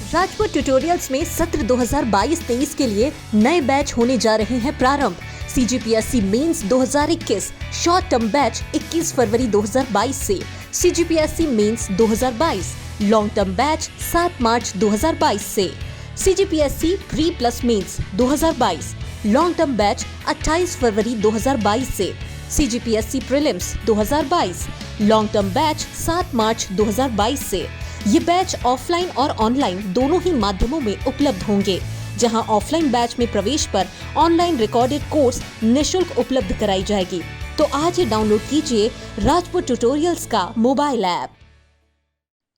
Rajput tutorials में सत्र 2022-23 के लिए नए बैच होने जा रहे हैं प्रारंभ। CGPSC mains 2021 short term batch 21 फरवरी 2022 से, CGPSC mains 2022 long term batch 7 मार्च 2022 से, CGPSC pre plus mains 2022 long term batch 28 फरवरी 2022 से, CGPSC prelims 2022 long term batch 7 मार्च 2022 से। ये बैच ऑफलाइन और ऑनलाइन दोनों ही माध्यमों में उपलब्ध होंगे, जहां ऑफलाइन बैच में प्रवेश पर ऑनलाइन रिकॉर्डेड कोर्स निःशुल्क उपलब्ध कराई जाएगी। तो आज ही डाउनलोड कीजिए राजपूत ट्यूटोरियल्स का मोबाइल ऐप।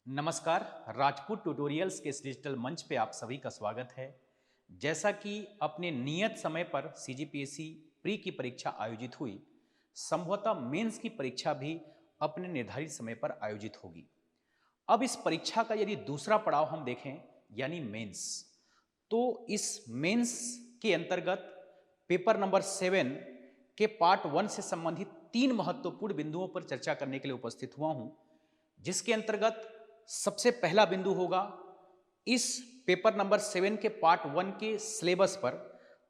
नमस्कार, राजपूत ट्यूटोरियल्स के इस डिजिटल मंच पे आप सभी का स्वागत है। जैसा कि अपने नियत समय पर CGPSC प्री की परीक्षा आयोजित हुई, संभवतः मेंस की परीक्षा भी अपने निर्धारित समय पर आयोजित होगी। अब इस परीक्षा का यदि दूसरा पड़ाव हम देखें यानी मेंस, तो इस मेंस के अंतर्गत पेपर नंबर 7 के पार्ट 1 से संबंधित 3 महत्वपूर्ण बिंदुओं पर चर्चा करने के लिए उपस्थित हुआ हूं, जिसके अंतर्गत सबसे पहला बिंदु होगा इस पेपर नंबर 7 के पार्ट 1 के सिलेबस पर,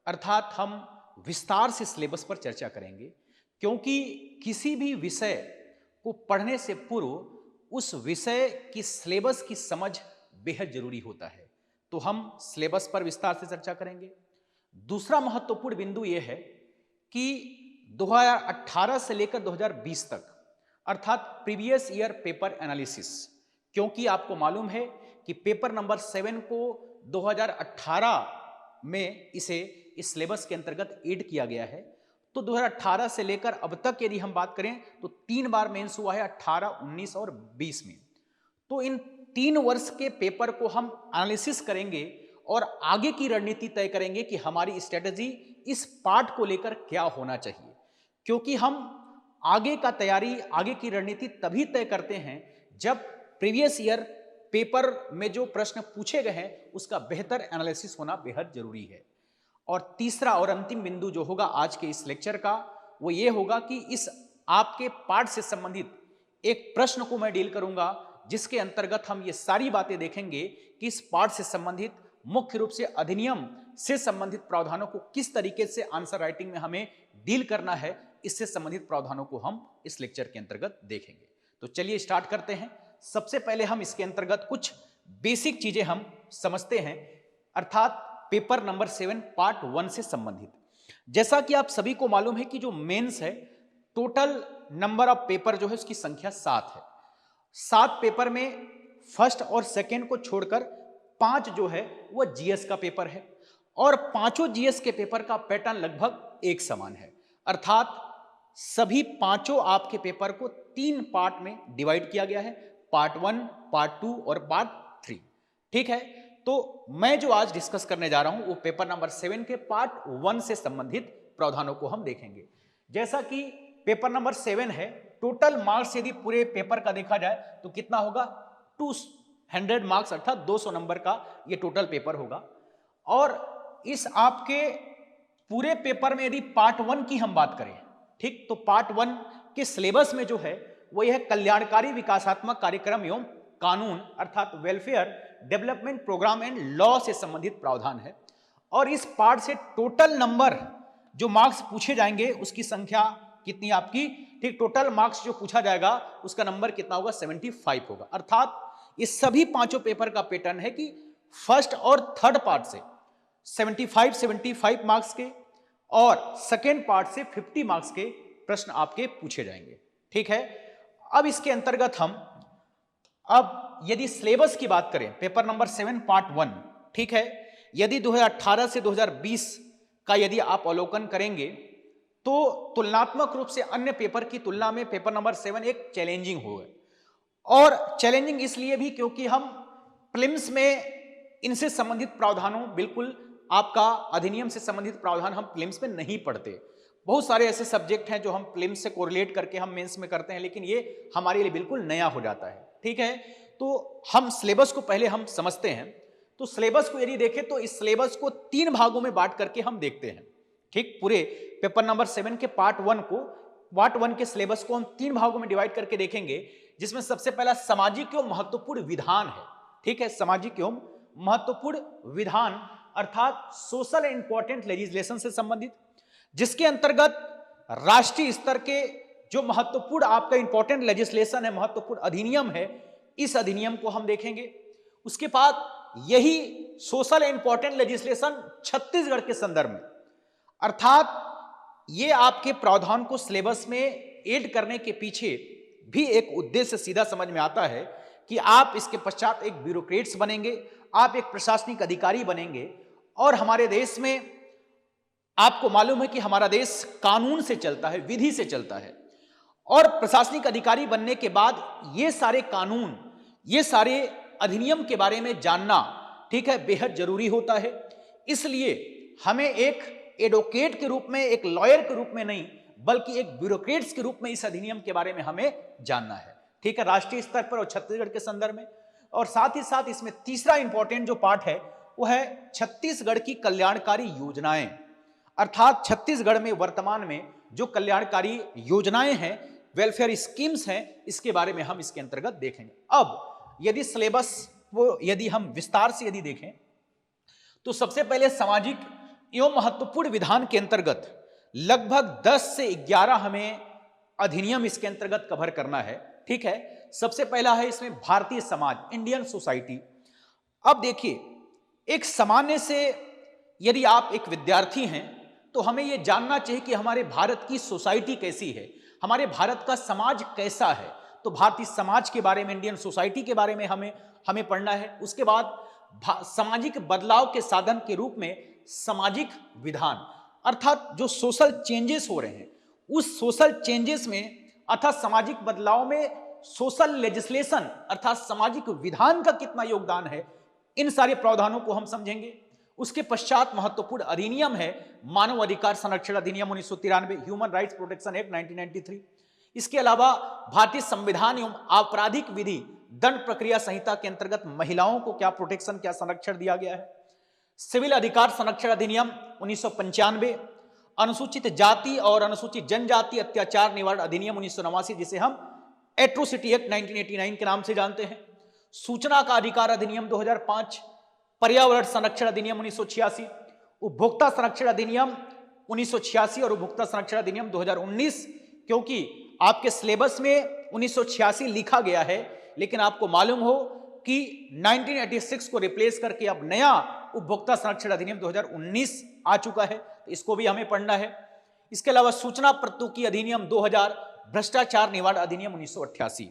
अर्थात हम विस्तार से सिलेबस पर चर्चा करेंगे, क्योंकि किसी भी विषय को पढ़ने से पूर्व उस विषय की सिलेबस की समझ बेहद जरूरी होता है। तो हम सिलेबस पर विस्तार से चर्चा करेंगे। दूसरा महत्वपूर्ण बिंदु यह है कि 2018 से लेकर 2020 तक, अर्थात प्रीवियस ईयर पेपर एनालिसिस, क्योंकि आपको मालूम है कि पेपर नंबर 7 को 2018 में इसे इस सिलेबस के अंतर्गत ऐड किया गया है। तो 2018 से लेकर अब तक यदि हम बात करें तो 3 बार मेंस हुआ है, 18, 19 और 20 में। तो इन 3 वर्ष के पेपर को हम एनालिसिस करेंगे और आगे की रणनीति तय करेंगे कि हमारी स्ट्रेटजी इस पार्ट को लेकर क्या होना चाहिए, क्योंकि हम आगे का तैयारी, आगे की रणनीति तभी तय करते हैं जब प्रीवियस ईयर पेपर में जो प्रश्न पूछे गए हैं उसका बेहतर एनालिसिस होना बेहद जरूरी है। और तीसरा और अंतिम बिंदु जो होगा आज के इस लेक्चर का, वो ये होगा कि इस आपके पार्ट से संबंधित एक प्रश्न को मैं डील करूंगा, जिसके अंतर्गत हम ये सारी बातें देखेंगे कि इस पार्ट से संबंधित मुख्य रूप से अधिनियम से संबंधित प्रावधानों को किस तरीके से आंसर राइटिंग में हमें डील करना है, इससे संबंधित प्रावधानों को हम इस लेक्चर के अंतर्गत देखेंगे। तो चलिए स्टार्ट करते हैं। सबसे पहले हम इसके अंतर्गत कुछ बेसिक चीजें हम समझते हैं, अर्थात पेपर नंबर 7 पार्ट 1 से संबंधित। जैसा कि आप सभी को मालूम है कि जो मेंस है, टोटल नंबर ऑफ पेपर जो है उसकी संख्या 7 है। 7 पेपर में फर्स्ट और सेकंड को छोड़कर 5 जो है वो जीएस का पेपर है, और पांचों जीएस के पेपर का पैटर्न लगभग एक समान है, अर्थात सभी पांचों आपके पेपर को 3 पार्ट में डिवाइड किया गया है, पार्ट 1, पार्ट 2 और पार्ट 3। ठीक है, तो मैं जो आज डिस्कस करने जा रहा हूं वो पेपर नंबर 7 के पार्ट 1 से संबंधित प्रावधानों को हम देखेंगे। जैसा कि पेपर नंबर 7 है, टोटल मार्क्स यदि पूरे पेपर का देखा जाए तो कितना होगा, 200 मार्क्स, अर्थात 200 नंबर का ये टोटल पेपर होगा। और इस आपके पूरे पेपर में यदि पार्ट 1 की हम बात करें, ठीक, तो पार्ट 1 के सिलेबस में जो है वो यह कल्याणकारी विकासात्मक कार्यक्रम एवं कानून, अर्थात welfare development program and law से संबंधित प्रावधान है। और इस पार्ट से टोटल नंबर जो मार्क्स पूछे जाएंगे उसकी संख्या कितनी आपकी, ठीक, टोटल मार्क्स जो पूछा जाएगा उसका नंबर कितना होगा, 75 होगा। अर्थात इस सभी पांचों पेपर का पैटर्न है कि फर्स्ट और थर्ड पार्ट से 75 मार्क्स के और सेकेंड पार्ट से 50 मार्क्स के प्रश्न आपके पूछे जाएंगे। ठीक है, अब इसके अंतर्गत हम अब यदि सिलेबस की बात करें, पेपर नंबर 7 पार्ट 1, ठीक है, यदि 2018 से 2020 का यदि आप अवलोकन करेंगे तो तुलनात्मक रूप से अन्य पेपर की तुलना में पेपर नंबर 7 एक चैलेंजिंग होगा। और चैलेंजिंग इसलिए भी क्योंकि हम प्रीलिम्स में इनसे संबंधित प्रावधानों, बिल्कुल आपका अधिनियम से संबंधित प्रावधान हम प्रीलिम्स में नहीं पढ़ते। बहुत सारे ऐसे सब्जेक्ट हैं जो हम प्रीलिम्स से कोरिलेट करके हम मेंस में करते हैं, लेकिन ये हमारे लिए बिल्कुल नया हो जाता है। ठीक है, तो हम सिलेबस को पहले हम समझते हैं। तो सिलेबस को यदि देखें तो इस सिलेबस को 3 भागों में बांट करके हम देखते हैं। ठीक, पूरे पेपर नंबर 7 के पार्ट 1 के सिलेबस को हम 3 भागों में डिवाइड करके देखेंगे, जिसमें सबसे पहला सामाजिक एवं महत्वपूर्ण विधान है। ठीक है, सामाजिक एवं महत्वपूर्ण विधान अर्थात सोशल इंपॉर्टेंट लेजिस्लेशन से संबंधित, जिसके अंतर्गत राष्ट्रीय स्तर के जो महत्वपूर्ण आपका इंपॉर्टेंट लेजिस्लेशन है, महत्वपूर्ण अधिनियम है, इस अधिनियम को हम देखेंगे। उसके बाद यही सोशल इंपॉर्टेंट लेजिस्लेशन छत्तीसगढ़ के संदर्भ में, अर्थात ये आपके प्रावधान को सिलेबस में ऐड करने के पीछे भी एक उद्देश्य सीधा समझ में आता है कि आप इसके पश्चात एक ब्यूरोक्रेट्स बनेंगे, आप एक प्रशासनिक अधिकारी बनेंगे। और हमारे देश में आपको मालूम है कि हमारा देश कानून से चलता है, विधि से चलता है, और प्रशासनिक अधिकारी बनने के बाद ये सारे कानून, ये सारे अधिनियम के बारे में जानना, ठीक है, बेहद जरूरी होता है। इसलिए हमें एक एडवोकेट के रूप में, एक लॉयर के रूप में नहीं, बल्कि एक ब्यूरोक्रेट्स के रूप में इस अधिनियम के बारे में हमें जानना है, ठीक है, राष्ट्रीय स्तर पर और छत्तीसगढ़ के संदर्भ में। और साथ ही साथ इसमें तीसरा इंपॉर्टेंट जो पार्ट है वो है छत्तीसगढ़ की कल्याणकारी योजनाएं, अर्थात छत्तीसगढ़ में वर्तमान में जो कल्याणकारी योजनाएं हैं, वेलफेयर स्कीम्स हैं, इसके बारे में हम इसके अंतर्गत देखेंगे। अब यदि सिलेबस वो यदि हम विस्तार से यदि देखें तो सबसे पहले सामाजिक एवं महत्वपूर्ण विधान के अंतर्गत लगभग 10 से 11 हमें अधिनियम इसके अंतर्गत कवर करना है, ठीक है। सबसे पहला है इसमें भारतीय समाज, इंडियन सोसाइटी। अब देखिए, एक सामान्य से यदि आप एक विद्यार्थी हैं तो हमें यह जानना चाहिए कि हमारे भारत की सोसाइटी कैसी है, हमारे भारत का समाज कैसा है। तो भारतीय समाज के बारे में, इंडियन सोसाइटी के बारे में हमें पढ़ना है। उसके बाद सामाजिक बदलाव के साधन के रूप में सामाजिक विधान, अर्थात जो सोशल चेंजेस हो रहे हैं, उस सोशल चेंजेस में अर्थात सामाजिक बदलाव में सोशल लेजिस्लेशन अर्थात सामाजिक विधान का कितना योगदान है, इन सारे प्रावधानों को हम समझेंगे। उसके पश्चात महत्वपूर्ण अधिनियम है मानव अधिकार संरक्षण अधिनियम 1993, ह्यूमन राइट्स प्रोटेक्शन एक्ट 1993। इसके अलावा भारतीय संविधान एवं आपराधिक विधि दंड प्रक्रिया संहिता के अंतर्गत महिलाओं को क्या प्रोटेक्शन, क्या संरक्षण दिया गया है। सिविल अधिकार संरक्षण अधिनियम 1995, अनुसूचित जाति और अनुसूचित जनजाति अत्याचार निवारण अधिनियम 1989, जिसे हम एट्रोसिटी एक्ट 1989 के नाम से जानते हैं। सूचना का अधिकार अधिनियम 2005, पर्यावरण संरक्षण अधिनियम 1986, उपभोक्ता संरक्षण अधिनियम 1986 और उपभोक्ता संरक्षण अधिनियम 2019। क्योंकि आपके सिलेबस में 1986 लिखा गया है, लेकिन आपको मालूम हो कि 1986 को रिप्लेस करके अब नया उपभोक्ता संरक्षण अधिनियम 2019 आ चुका है, तो इसको भी हमें पढ़ना है। इसके अलावा सूचना प्रौद्योगिकी अधिनियम 2000, भ्रष्टाचार निवारण अधिनियम 1988।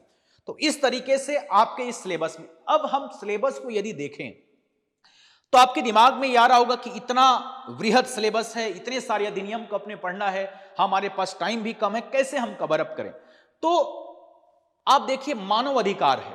तो इस तरीके से आपके इस सिलेबस में, अब हम सिलेबस को यदि देखें तो आपके दिमाग में याद होगा कि इतना वृहद सिलेबस है, इतने सारे अधिनियम को अपने पढ़ना है, हमारे पास टाइम भी कम है, कैसे हम कवर अप करें। तो आप देखिए, मानव अधिकार है,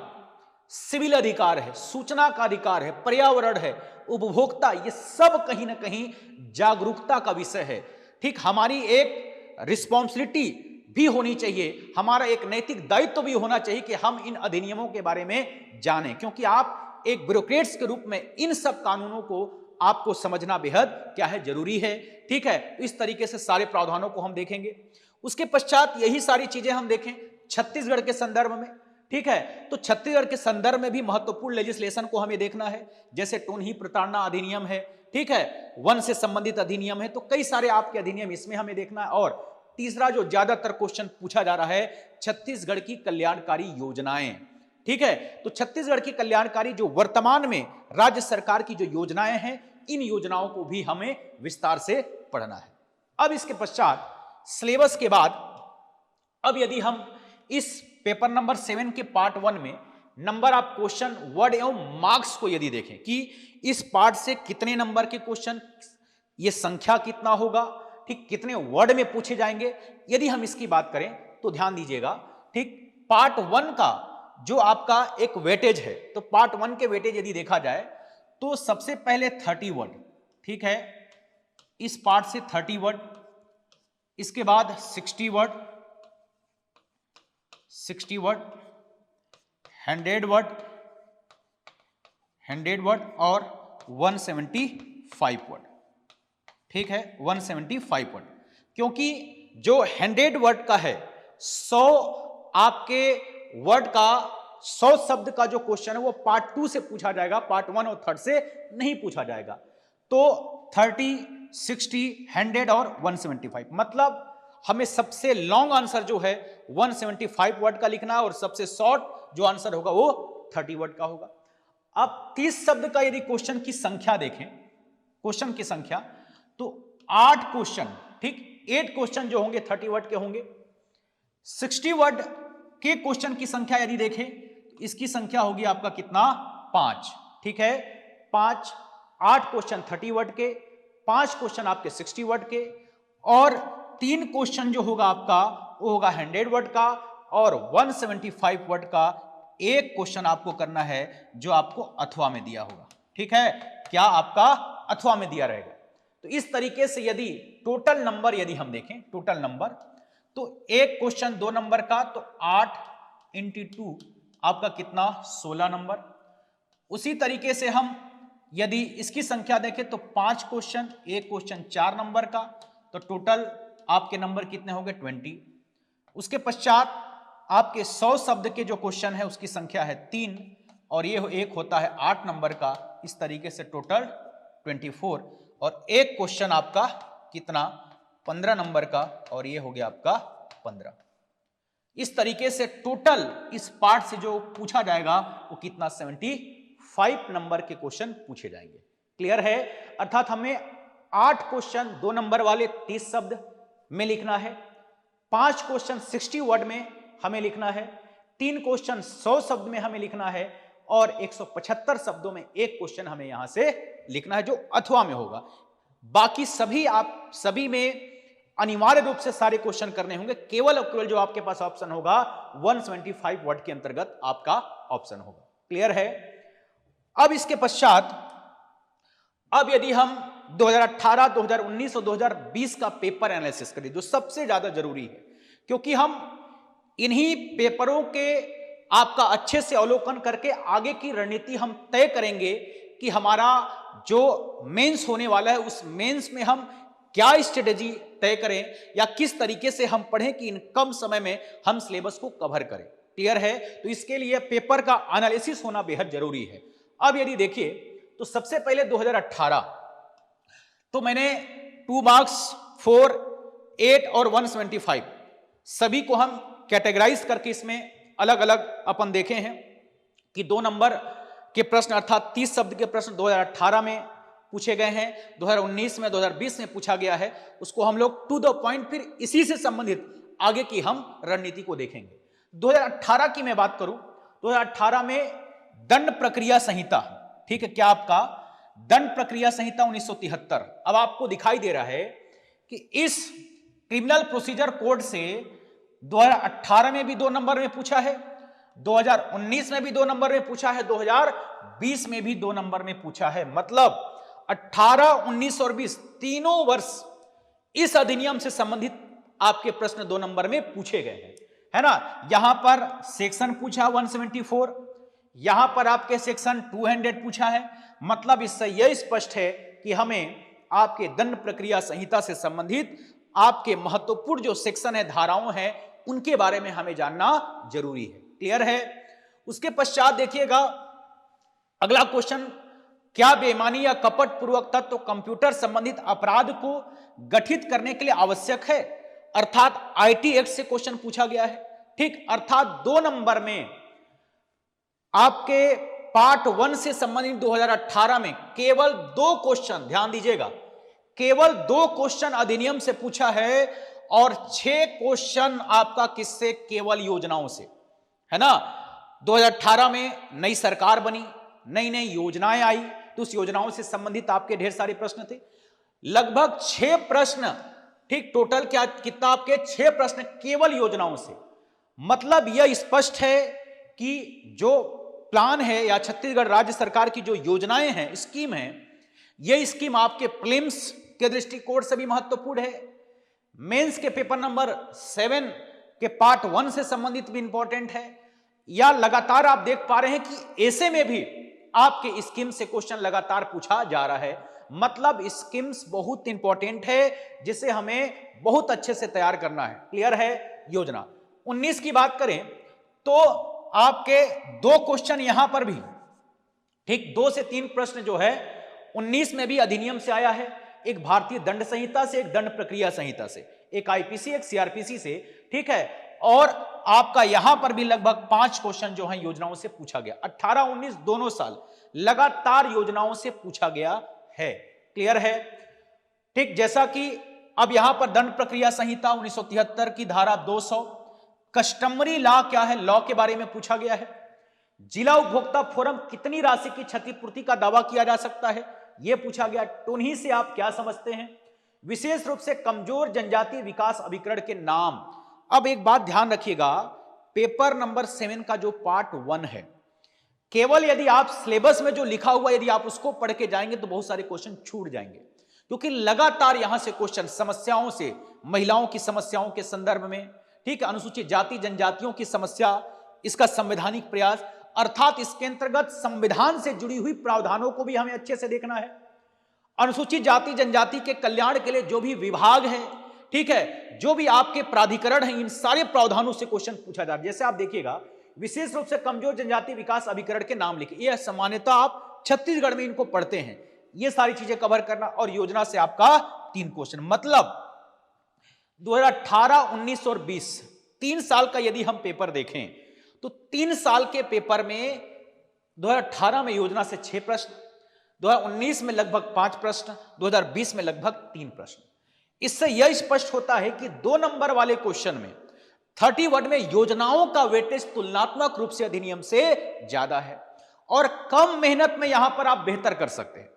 सिविल अधिकार है, सूचना का अधिकार है, पर्यावरण है, उपभोक्ता, ये सब कहीं ना कहीं जागरूकता का विषय है, ठीक। हमारी एक रिस्पॉन्सिबिलिटी भी होनी चाहिए, हमारा एक नैतिक दायित्व भी होना चाहिए कि हम इन अधिनियमों के बारे में जानें, क्योंकि आप एक ब्यूरोक्रेट्स के रूप में इन सब कानूनों को आपको समझना बेहद क्या है, जरूरी है, ठीक है। तो इस तरीके से सारे प्रावधानों को हम देखेंगे। उसके पश्चात यही सारी चीजें हम देखें छत्तीसगढ़ के संदर्भ में, ठीक है। तो छत्तीसगढ़ के संदर्भ में भी महत्वपूर्ण लेजिस्लेशन को हमें देखना है, जैसे टोनही प्रताड़ना अधिनियम है, ठीक है, वन से संबंधित अधिनियम है, तो कई सारे आपके अधिनियम इसमें हमें देखना है। और तीसरा जो ज्यादातर क्वेश्चन पूछा जा रहा है, छत्तीसगढ़ की कल्याणकारी योजनाएं, ठीक है। तो छत्तीसगढ़ की कल्याणकारी जो वर्तमान में राज्य सरकार की जो योजनाएं हैं, इन योजनाओं को भी हमें विस्तार से पढ़ना है। अब इसके पश्चात सिलेबस के बाद, अब यदि हम इस पेपर नंबर 7 के पार्ट 1 में नंबर ऑफ क्वेश्चन, वर्ड एवं मार्क्स को यदि देखें कि इस पार्ट से कितने नंबर के क्वेश्चन, ये संख्या कितना होगा, ठीक, कितने वर्ड में पूछे जाएंगे, यदि हम इसकी बात करें तो ध्यान दीजिएगा, ठीक। पार्ट 1 का जो आपका एक वेटेज है, तो पार्ट 1 के वेटेज यदि देखा जाए तो सबसे पहले 30 वर्ड, ठीक है, इस पार्ट से 30 वर्ड, इसके बाद 60 वर्ड, 100 वर्ड और 175 वर्ड, ठीक है, 175 वर्ड। क्योंकि जो 100 वर्ड का है, 100 आपके वर्ड का 100 शब्द का जो क्वेश्चन है वो पार्ट 2 से पूछा जाएगा, पार्ट 1 और 3 से नहीं पूछा जाएगा। तो 30, 60, 100 और 175, मतलब हमें सबसे लॉन्ग आंसर जो है 175 वर्ड का लिखना है और सबसे शॉर्ट जो आंसर होगा वो 30 वर्ड का होगा। अब 30 शब्द का यदि क्वेश्चन की संख्या देखें, क्वेश्चन की संख्या, तो 8 क्वेश्चन, ठीक, 8 क्वेश्चन जो होंगे 30 वर्ड के होंगे। 60 वर्ड के क्वेश्चन की संख्या यदि देखें तो इसकी संख्या होगी आपका कितना, 5, ठीक है, 5, 8 क्वेश्चन 30 वर्ड के, 5 क्वेश्चन आपके 60 वर्ड के, और 3 क्वेश्चन जो होगा आपका वो होगा 100 वर्ड का, और 175 वर्ड का एक क्वेश्चन आपको करना है जो आपको अथवा में दिया होगा, ठीक है, क्या आपका अथवा में दिया रहेगा। तो इस तरीके से यदि टोटल नंबर यदि हम देखें, टोटल नंबर, तो एक क्वेश्चन 2 नंबर का, तो 8 × 2 आपका कितना, 16 नंबर। उसी तरीके से हम यदि इसकी संख्या देखें तो 5 क्वेश्चन, एक क्वेश्चन 4 नंबर का, तो टोटल आपके नंबर कितने हो गए, 20। उसके पश्चात आपके 100 शब्द के जो क्वेश्चन है उसकी संख्या है 3, और ये एक होता है 8 नंबर का। इस तरीके से टोटल 24, और एक क्वेश्चन आपका कितना, 15 नंबर का, और ये हो गया आपका 15। इस तरीके से टोटल इस पार्ट से जो पूछा जाएगा वो कितना, 75 नंबर के क्वेश्चन पूछे जाएंगे। क्लियर है? अर्थात हमें 8 क्वेश्चन 2 नंबर वाले 30 शब्द में लिखना है, 5 क्वेश्चन 60 वर्ड में हमें लिखना है, 3 क्वेश्चन 100 शब्द में हमें लिखना है, और 175 शब्दों में एक क्वेश्चन हमें यहां से लिखना है जो अथवा में होगा। बाकी सभी आप सभी में अनिवार्य रूप से सारे क्वेश्चन करने होंगे, केवल और केवल जो आपके पास ऑप्शन होगा 175 वर्ड के अंतर्गत आपका ऑप्शन होगा। क्लियर है? अब इसके पश्चात अब यदि हम 2018, 2019 और 2020 का पेपर एनालिसिस करें जो सबसे ज्यादा जरूरी है, क्योंकि हम इन्हीं पेपरों के आपका अच्छे से अवलोकन करके आगे की रणनीति हम तय करेंगे कि हमारा जो मेंस होने वाला है उस मेंस में हम क्या स्ट्रेटेजी तय करें या किस तरीके से हम पढ़ें कि इन कम समय में हम सिलेबस को कवर करें। क्लियर है? तो इसके लिए पेपर का एनालिसिस होना बेहद जरूरी है। अब यदि देखिए तो सबसे पहले 2018, तो मैंने 2 मार्क्स 4, 8 और 175 सभी को हम कैटेगराइज करके इसमें अलग अलग अपन देखे हैं कि 2 नंबर के प्रश्न अर्थात 30 शब्द के प्रश्न 2018 में पूछे गए हैं, 2019 में, 2020 में पूछा गया है। उसको हम लोग टू द पॉइंट फिर इसी से संबंधित आगे की हम रणनीति को देखेंगे। 2018 की मैं बात करूं, 2018 में दंड प्रक्रिया संहिता, ठीक है, क्या आपका दंड प्रक्रिया संहिता 1973। अब आपको दिखाई दे रहा है कि इस क्रिमिनल प्रोसीजर कोड से 2018 में भी 2 नंबर में पूछा है, 2019 में भी 2 नंबर में पूछा है, 2020 में भी 2 नंबर में पूछा है। मतलब 18, 19 और 20 तीनों वर्ष इस अधिनियम से संबंधित आपके प्रश्न 2 नंबर में पूछे गए हैं, है ना। यहां पर सेक्शन पूछा 174, यहां पर आपके सेक्शन 200 पूछा है। मतलब इससे यह स्पष्ट है कि हमें आपके दंड प्रक्रिया संहिता से संबंधित आपके महत्वपूर्ण जो सेक्शन है, धाराओं हैं, उनके बारे में हमें जानना जरूरी है। क्लियर है? उसके पश्चात देखिएगा अगला क्वेश्चन, क्या बेईमानी या कपट पूर्वक तत्व कंप्यूटर संबंधित अपराध को गठित करने के लिए आवश्यक है? अर्थात आईटी एक्ट से क्वेश्चन पूछा गया है, ठीक। अर्थात 2 नंबर में आपके पार्ट 1 से संबंधित 2018 में केवल 2 क्वेश्चन, ध्यान दीजिएगा, केवल 2 क्वेश्चन अधिनियम से पूछा है और 6 क्वेश्चन आपका किससे, केवल योजनाओं से, है ना। 2018 में नई सरकार बनी, नई नई योजनाएं आई, तो उस योजनाओं से संबंधित आपके ढेर सारे प्रश्न थे, लगभग 6 प्रश्न, ठीक। टोटल क्या कितना आपके 6 प्रश्न केवल योजनाओं से। मतलब यह स्पष्ट है कि जो प्लान है या छत्तीसगढ़ राज्य सरकार की जो योजनाएं हैं, स्कीम है, यह स्कीम आपके प्रीलिम्स के दृष्टिकोण से भी महत्वपूर्ण है, मेंस के पेपर नंबर 7 के पार्ट 1 से संबंधित भी इंपॉर्टेंट है, या लगातार आप देख पा रहे हैं कि ऐसे में भी आपके स्कीम से क्वेश्चन लगातार पूछा जा रहा है। मतलब स्कीम्स बहुत इंपॉर्टेंट है जिसे हमें बहुत अच्छे से तैयार करना है। क्लियर है? योजना 19 की बात करें तो आपके दो क्वेश्चन यहां पर भी, ठीक 2 से 3 प्रश्न जो है 19 में भी अधिनियम से आया है, एक भारतीय दंड संहिता से, एक दंड प्रक्रिया संहिता से, एक आईपीसी, एक सीआरपीसी से, ठीक है। और आपका यहां पर भी लगभग 5 क्वेश्चन जो है योजनाओं से पूछा गया। 18 19 दोनों साल लगातार योजनाओं से पूछा गया है। क्लियर है? ठीक, जैसा कि अब यहां पर दंड प्रक्रिया संहिता 1973 की धारा 200, कस्टमरी लॉ क्या है, लॉ के बारे में पूछा गया है। जिला उपभोक्ता फोरम कितनी राशि की क्षतिपूर्ति का दावा किया जा सकता है, यह पूछा गया। टुन्ही से आप क्या समझते हैं? विशेष रूप से कमजोर जनजाति विकास अभिकरण के नाम। अब एक बात ध्यान रखिएगा, पेपर नंबर 7 का जो पार्ट 1 है, केवल यदि आप सिलेबस में जो लिखा हुआ यदि आप उसको पढ़ के जाएंगे तो बहुत सारे क्वेश्चन छूट जाएंगे, क्योंकि लगातार यहां से क्वेश्चन समस्याओं से, महिलाओं की समस्याओं के संदर्भ में, ठीक है, अनुसूचित जाति जनजातियों की समस्या, इसका संवैधानिक प्रयास, अर्थात इसके अंतर्गत संविधान से जुड़ी हुई प्रावधानों को भी हमें अच्छे से देखना है। अनुसूचित जाति जनजाति के कल्याण के लिए जो भी विभाग है, ठीक है, जो भी आपके प्राधिकरण हैं, इन सारे प्रावधानों से क्वेश्चन पूछा जा रहा है। जैसे आप देखिएगा, विशेष रूप से कमजोर जनजाति विकास अभिकरण के नाम लिखे, यह सामान्यतः आप छत्तीसगढ़ में इनको पढ़ते हैं। ये सारी चीजें कवर करना, और योजना से आपका 3 क्वेश्चन, मतलब 2018, 19 और 20 3 साल का यदि हम पेपर देखें तो 3 साल के पेपर में 2018 में योजना से 6 प्रश्न, 2019 में लगभग 5 प्रश्न, 2020 में लगभग 3 प्रश्न। इससे यह स्पष्ट होता है कि 2 नंबर वाले क्वेश्चन में 30 वर्ड में योजनाओं का वेटेज तुलनात्मक रूप से अधिनियम से ज्यादा है, और कम मेहनत में यहां पर आप बेहतर कर सकते हैं।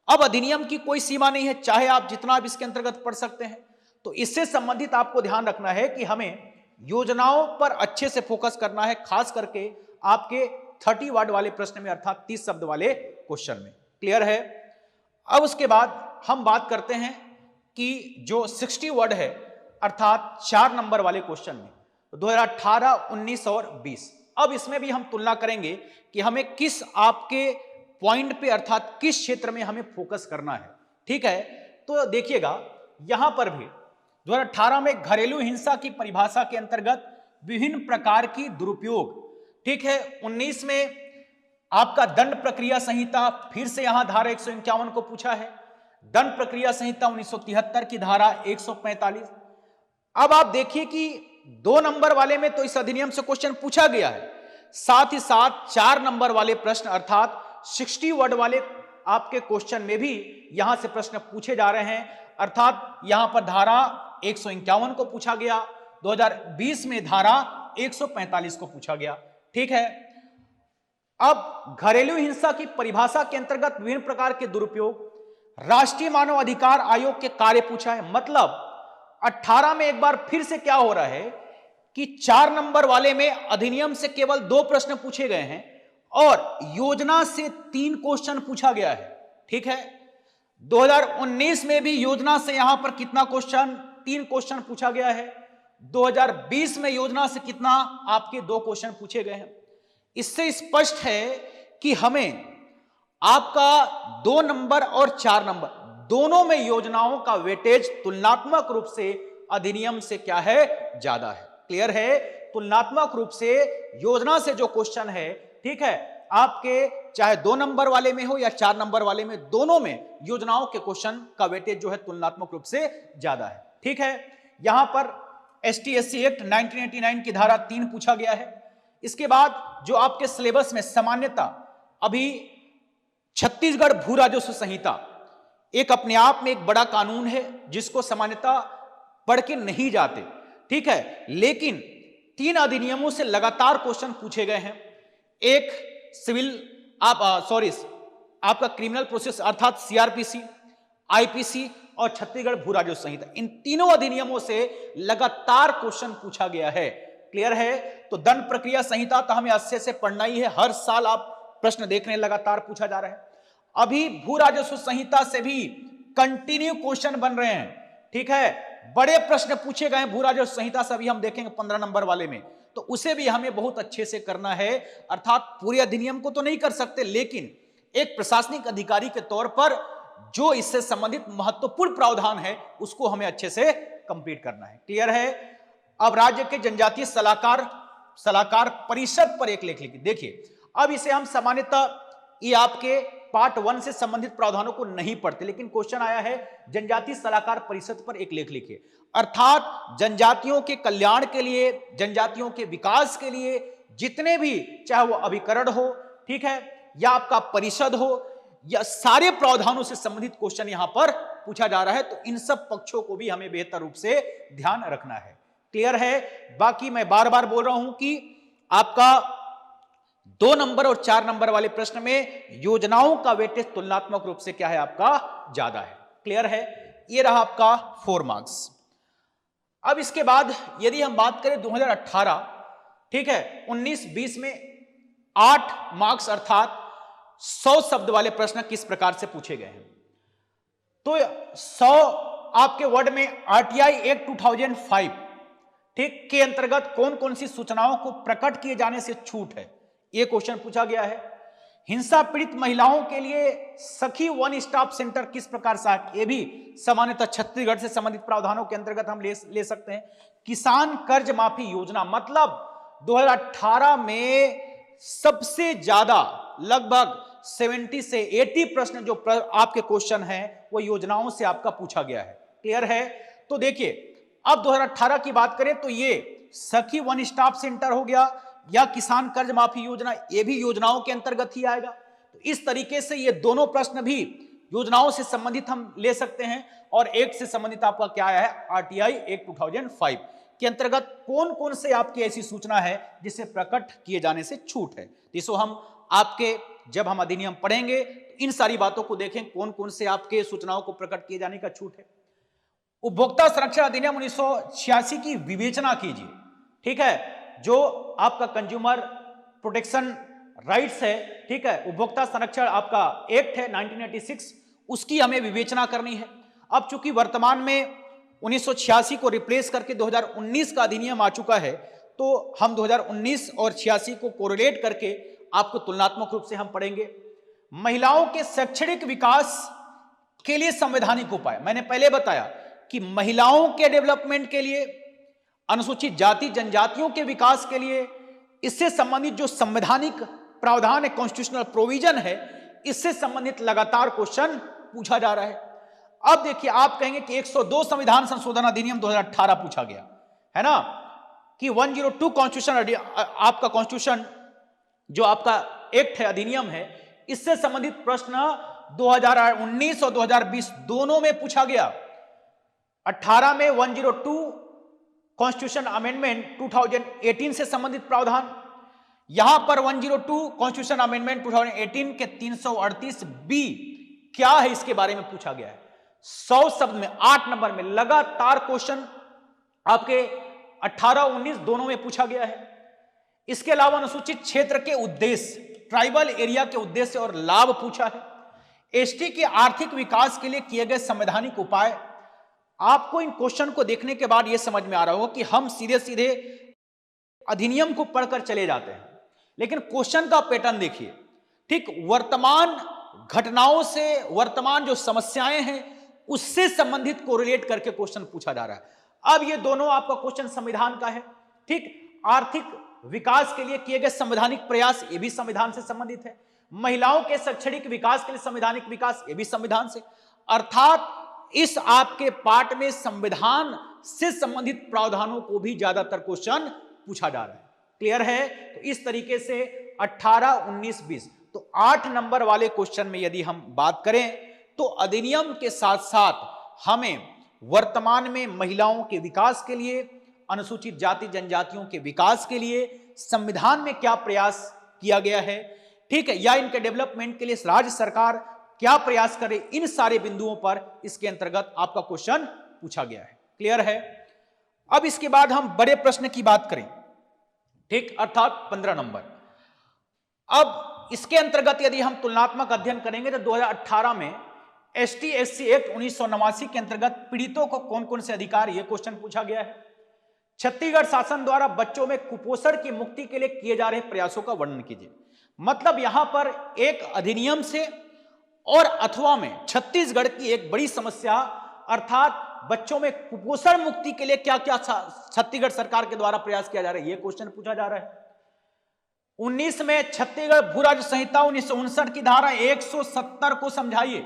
अब अधिनियम की कोई सीमा नहीं है, चाहे आप जितना आप इसके अंतर्गत पढ़ सकते हैं। तो इससे संबंधित आपको ध्यान रखना है कि हमें योजनाओं पर अच्छे से फोकस करना है, खास करके आपके 30 वर्ड वाले प्रश्न में, अर्थात 30 शब्द वाले क्वेश्चन में। क्लियर है? अब उसके बाद हम बात करते हैं कि जो 60 वर्ड है, अर्थात 4 नंबर वाले क्वेश्चन में 2018, 19 और 20, अब इसमें भी हम तुलना करेंगे कि हमें किस आपके पॉइंट पे, अर्थात किस क्षेत्र में हमें फोकस करना है। ठीक है, तो देखिएगा यहां पर भी 2018 में घरेलू हिंसा की परिभाषा के अंतर्गत विभिन्न प्रकार की दुरुपयोग, ठीक है। 19 में आपका दंड प्रक्रिया संहिता, फिर से यहां धारा 151 को पूछा है। दंड प्रक्रिया संहिता 1973 की धारा 145। अब आप देखिए कि 2 नंबर वाले में तो इस अधिनियम से क्वेश्चन पूछा गया है, साथ ही साथ 4 नंबर वाले प्रश्न, अर्थात 60 वर्ड वाले आपके क्वेश्चन में भी यहां से प्रश्न पूछे जा रहे हैं। अर्थात यहां पर धारा 151 को पूछा गया, 2020 में धारा 145 को पूछा गया। ठीक है, अब घरेलू हिंसा की परिभाषा के अंतर्गत विभिन्न प्रकार के दुरुपयोग, राष्ट्रीय मानव अधिकार आयोग के कार्य पूछा है। मतलब 18 में एक बार फिर से क्या हो रहा है कि 4 नंबर वाले में अधिनियम से केवल 2 प्रश्न पूछे गए हैं और योजना से 3 क्वेश्चन पूछा गया है। ठीक है, 2019 में भी योजना से यहां पर कितना क्वेश्चन, 3 क्वेश्चन पूछा गया है। 2020 में योजना से कितना, आपके 2 क्वेश्चन पूछे गए हैं। इससे स्पष्ट है कि हमें आपका 2 नंबर और 4 नंबर दोनों में योजनाओं का वेटेज तुलनात्मक रूप से अधिनियम से क्या है, ज्यादा है। क्लियर है? तुलनात्मक रूप से योजना से जो क्वेश्चन है, ठीक है, आपके चाहे 2 नंबर वाले में हो या 4 नंबर वाले में, दोनों में योजनाओं के क्वेश्चन का वेटेज जो है तुलनात्मक रूप से ज्यादा है। ठीक है, यहां पर ST/SC एक्ट 1989 की धारा 3 पूछा गया है। इसके बाद जो आपके सिलेबस में सामान्यता, अभी छत्तीसगढ़ भू राजस्व संहिता एक अपने आप में एक बड़ा कानून है जिसको सामान्यता पढ़ के नहीं जाते। ठीक है, लेकिन 3 अधिनियमों से लगातार क्वेश्चन पूछे गए हैं। एक सिविल आपका क्रिमिनल प्रोसेस अर्थात CRPC, IPC और छत्तीसगढ़ भू राजस्व संहिता, इन तीनों अधिनियमों से लगातार क्वेश्चन पूछा गया है। क्लियर है? तो दंड प्रक्रिया संहिता तो हमें अच्छे से पढ़ना ही है, हर साल आप प्रश्न देख रहे हैं, लगातार पूछा जा रहा है। अभी भू राजस्व संहिता से भी कंटिन्यू क्वेश्चन बन रहे हैं। ठीक है, बड़े प्रश्न पूछे गए भू राजस्व संहिता से, अभी हम देखेंगे 15 नंबर वाले में, तो उसे भी हमें बहुत अच्छे से करना है। अर्थात पूरे अधिनियम को तो नहीं कर सकते, लेकिन एक प्रशासनिक अधिकारी के तौर पर जो इससे संबंधित महत्वपूर्ण प्रावधान है उसको हमें अच्छे से कंप्लीट करना है। क्लियर है? अब राज्य के जनजातीय सलाहकार सलाहकार परिषद पर एक लेख लिखिए। देखिए अब इसे हम सामान्यतः ये आपके पार्ट 1 से संबंधित प्रावधानों को नहीं पढ़ते, लेकिन क्वेश्चन आया है जनजातीय सलाहकार परिषद पर एक लेख लिखिए। अर्थात जनजातियों के कल्याण के लिए, जनजातियों के विकास के लिए जितने भी, चाहे वो अभिकरण हो, ठीक है, या आपका परिषद हो, या सारे प्रावधानों से संबंधित क्वेश्चन यहां पर पूछा जा रहा है, तो इन सब पक्षों को भी हमें बेहतर रूप से ध्यान रखना है। क्लियर है? बाकी मैं बार बार बोल रहा हूं कि आपका 2 नंबर और 4 नंबर वाले प्रश्न में योजनाओं का वेटेज तुलनात्मक रूप से क्या है, आपका ज्यादा है। क्लियर है? ये रहा आपका 4 मार्क्स। अब इसके बाद यदि हम बात करें 2018, ठीक है, 19-20 में 8 मार्क्स अर्थात 100 शब्द वाले प्रश्न किस प्रकार से पूछे गए हैं। तो 100 आपके वर्ड में आरटीआई एक्ट 2005, ठीक, के अंतर्गत कौन कौन सी सूचनाओं को प्रकट किए जाने से छूट है, यह क्वेश्चन पूछा गया है। हिंसा पीड़ित महिलाओं के लिए सखी वन स्टॉप सेंटर किस प्रकार से, ये भी सामान्यतः छत्तीसगढ़ से संबंधित प्रावधानों के अंतर्गत हम ले सकते हैं। किसान कर्ज माफी योजना, मतलब 2018 में सबसे ज्यादा लगभग 70 से 80 प्रश्न जो आपके क्वेश्चन हैं वो योजनाओं से आपका पूछा गया है। क्लियर है? तो देखिए अब 2018 की बात करें तो ये सखी वन स्टॉप सेंटर हो गया या किसान कर्ज माफी योजना, ये भी योजनाओं के अंतर्गत ही आएगा। तो इस तरीके से ये दोनों प्रश्न भी योजनाओं से संबंधित हम ले सकते हैं। और एक से संबंधित आपका क्या आया है, आरटीआई एक्ट 2005 के अंतर्गत कौन कौन से आपकी ऐसी सूचना है जिसे प्रकट किए जाने से छूट है। इसको हम आपके जब हम अधिनियम पढ़ेंगे तो इन सारी बातों को देखें, कौन कौन से आपके सूचनाओं को प्रकट किए जाने का छूट है। उपभोक्ता संरक्षण अधिनियम 1986 की विवेचना कीजिए, ठीक है, जो आपका कंज्यूमर प्रोटेक्शन राइट्स है, ठीक है, उपभोक्ता संरक्षण आपका एक्ट है 1986, उसकी हमें विवेचना करनी है। अब चूंकि वर्तमान में 1986 को रिप्लेस करके 2019 का अधिनियम आ चुका है, तो हम 2019 और 86 को कोरिलेट करके आपको तुलनात्मक रूप से हम पढ़ेंगे। महिलाओं के शैक्षणिक विकास के लिए संवैधानिक उपाय, मैंने पहले बताया कि महिलाओं के डेवलपमेंट के लिए, अनुसूचित जाति जनजातियों के विकास के लिए, इससे संबंधित जो संवैधानिक प्रावधान है, कॉन्स्टिट्यूशनल प्रोविजन है, इससे संबंधित लगातार क्वेश्चन पूछा जा रहा है। अब देखिए आप कहेंगे कि 102 संविधान संशोधन अधिनियम 2018 पूछा गया है ना, कि 102 कॉन्स्टिट्यूशन, आपका कॉन्स्टिट्यूशन जो आपका एक्ट है, अधिनियम है, इससे संबंधित प्रश्न 2019 और 2020 दोनों में पूछा गया। 18 में 102 कॉन्स्टिट्यूशन अमेंडमेंट 2018 से संबंधित प्रावधान, यहां पर 102 कॉन्स्टिट्यूशन अमेंडमेंट 2018 के 338 बी क्या है इसके बारे में पूछा गया है। 100 शब्द में 8 नंबर में लगातार क्वेश्चन आपके 18-19 दोनों में पूछा गया है। इसके अलावा अनुसूचित क्षेत्र के उद्देश्य, ट्राइबल एरिया के उद्देश्य और लाभ पूछा है। एसटी के आर्थिक विकास के लिए किए गए संवैधानिक उपाय। आपको इन क्वेश्चन को देखने के बाद यह समझ में आ रहा होगा कि हम सीधे सीधे अधिनियम को पढ़कर चले जाते हैं, लेकिन क्वेश्चन का पैटर्न देखिए, ठीक, वर्तमान घटनाओं से, वर्तमान जो समस्याएं हैं उससे संबंधित कोरिलेट करके क्वेश्चन पूछा जा रहा है। अब ये दोनों आपका क्वेश्चन संविधान का है, ठीक, आर्थिक विकास के लिए किए गए संवैधानिक प्रयास, ये भी संविधान से संबंधित है। महिलाओं के शैक्षणिक विकास के लिए संवैधानिक विकास, ये भी संविधान से। अर्थात इस आपके पार्ट में संविधान से संबंधित प्रावधानों को भी ज्यादातर क्वेश्चन पूछा जा रहा है। क्लियर है? तो इस तरीके से 18, 19, 20, तो 8 नंबर वाले क्वेश्चन में यदि हम बात करें तो अधिनियम के साथ साथ हमें वर्तमान में महिलाओं के विकास के लिए, अनुसूचित जाति जनजातियों के विकास के लिए संविधान में क्या प्रयास किया गया है, ठीक है, या इनके डेवलपमेंट के लिए राज्य सरकार क्या प्रयास करे, इन सारे बिंदुओं पर इसके अंतर्गत आपका क्वेश्चन पूछा गया है। क्लियर है? अब इसके बाद हम बड़े प्रश्न की बात करें, ठीक, अर्थात 15 नंबर। अब इसके अंतर्गत यदि हम तुलनात्मक अध्ययन करेंगे तो 2018 में एसटी एससी एक्ट 1989 के अंतर्गत पीड़ितों को कौन कौन से अधिकार, यह क्वेश्चन पूछा गया है। छत्तीसगढ़ शासन द्वारा बच्चों में कुपोषण की मुक्ति के लिए किए जा रहे प्रयासों का वर्णन कीजिए। मतलब यहां पर एक अधिनियम से और अथवा में छत्तीसगढ़ की एक बड़ी समस्या, अर्थात बच्चों में कुपोषण मुक्ति के लिए क्या क्या छत्तीसगढ़ सरकार के द्वारा प्रयास किया जा रहा है, यह क्वेश्चन पूछा जा रहा है। 19 में छत्तीसगढ़ भू राज्य संहिता 1959 की धारा 170 को समझाइए,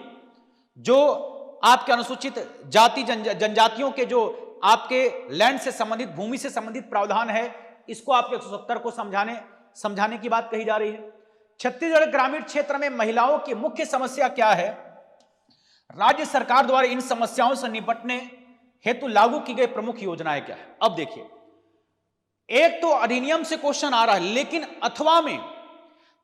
जो आपके अनुसूचित जाति जनजातियों के जो आपके लैंड से संबंधित, भूमि से संबंधित प्रावधान है, इसको आपके 170 को समझाने की बात कही जा रही है। छत्तीसगढ़ ग्रामीण क्षेत्र में महिलाओं की मुख्य समस्या क्या है, राज्य सरकार द्वारा इन समस्याओं से निपटने हेतु लागू की गई प्रमुख योजनाएं क्या है। अब देखिए, एक तो अधिनियम से क्वेश्चन आ रहा है, लेकिन अथवा में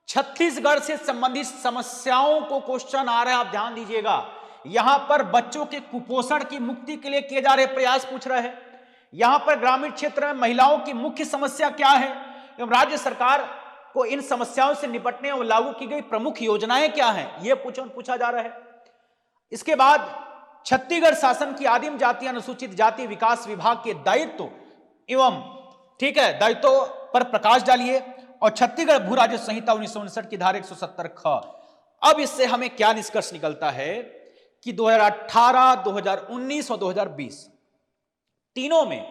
छत्तीसगढ़ से संबंधित समस्याओं को क्वेश्चन आ रहा है। आप ध्यान दीजिएगा, यहां पर बच्चों के कुपोषण की मुक्ति के लिए किए जा रहे प्रयास पूछ रहे हैं। यहां पर ग्रामीण क्षेत्र में महिलाओं की मुख्य समस्या क्या है एवं राज्य सरकार को इन समस्याओं से निपटने और लागू की गई प्रमुख योजनाएं क्या हैं, यह पूछा जा रहा है। इसके बाद छत्तीसगढ़ शासन की आदिम जाति अनुसूचित जाति विकास विभाग के दायित्व एवं दायित्वों पर प्रकाश डालिए और छत्तीसगढ़ भू राज्य संहिता 1959 की धारा 170 ख। अब इससे हमें क्या निष्कर्ष निकलता है कि 2018, 2019 और 2020 तीनों में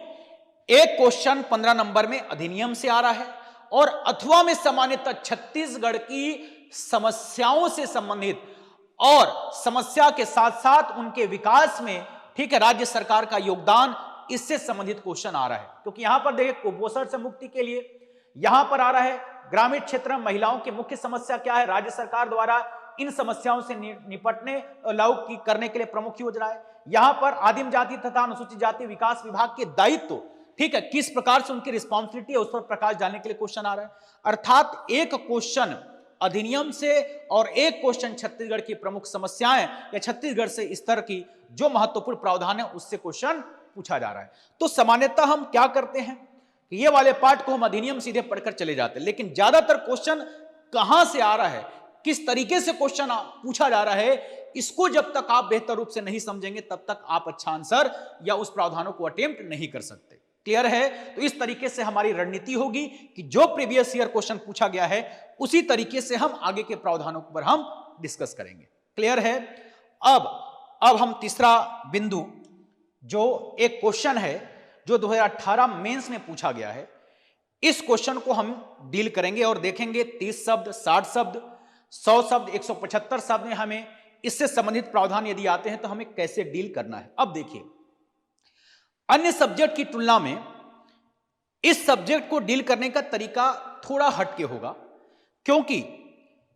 एक क्वेश्चन 15 नंबर में अधिनियम से आ रहा है और अथवा में सामान्यतः छत्तीसगढ़ की समस्याओं से संबंधित और समस्या के साथ साथ उनके विकास में राज्य सरकार का योगदान, इससे संबंधित क्वेश्चन आ रहा है। क्योंकि यहां पर देखिए, कुपोषण से मुक्ति के लिए यहां पर आ रहा है, ग्रामीण क्षेत्र में महिलाओं की मुख्य समस्या क्या है, राज्य सरकार द्वारा इन समस्याओं से निपटने और लागू करने के लिए प्रमुख योजनाएं। यहां पर आदिम जाति तथा अनुसूचित जाति विकास विभाग के दायित्व, किस प्रकार से उनकी रिस्पॉन्सिबिलिटी है, उस पर प्रकाश डालने के लिए क्वेश्चन आ रहा है। अर्थात एक क्वेश्चन अधिनियम से और एक क्वेश्चन छत्तीसगढ़ की प्रमुख समस्याएं या छत्तीसगढ़ से स्तर की जो महत्वपूर्ण प्रावधान है, उससे क्वेश्चन पूछा जा रहा है। तो सामान्यतः हम क्या करते हैं, ये वाले पार्ट को हम अधिनियम सीधे पढ़कर चले जाते हैं, लेकिन ज्यादातर क्वेश्चन कहां से आ रहा है, किस तरीके से क्वेश्चन पूछा जा रहा है, इसको जब तक आप बेहतर रूप से नहीं समझेंगे तब तक आप अच्छा आंसर या उस प्रावधानों को अटेम्प्ट नहीं कर सकते। क्लियर है? तो इस तरीके से हमारी रणनीति होगी कि जो प्रीवियस ईयर क्वेश्चन पूछा गया है उसी तरीके से हम आगे के प्रावधानों पर हम डिस्कस करेंगे। क्लियर है? अब हम तीसरा बिंदु, जो एक क्वेश्चन है जो 2018 मेंस में पूछा गया है, इस क्वेश्चन को हम डील करेंगे और देखेंगे 30 शब्द, 60 शब्द, 100 शब्द, 175 शब्द में हमें इससे संबंधित प्रावधान यदि आते हैं तो हमें कैसे डील करना है। अब देखिए, अन्य सब्जेक्ट की तुलना में इस सब्जेक्ट को डील करने का तरीका थोड़ा हटके होगा, क्योंकि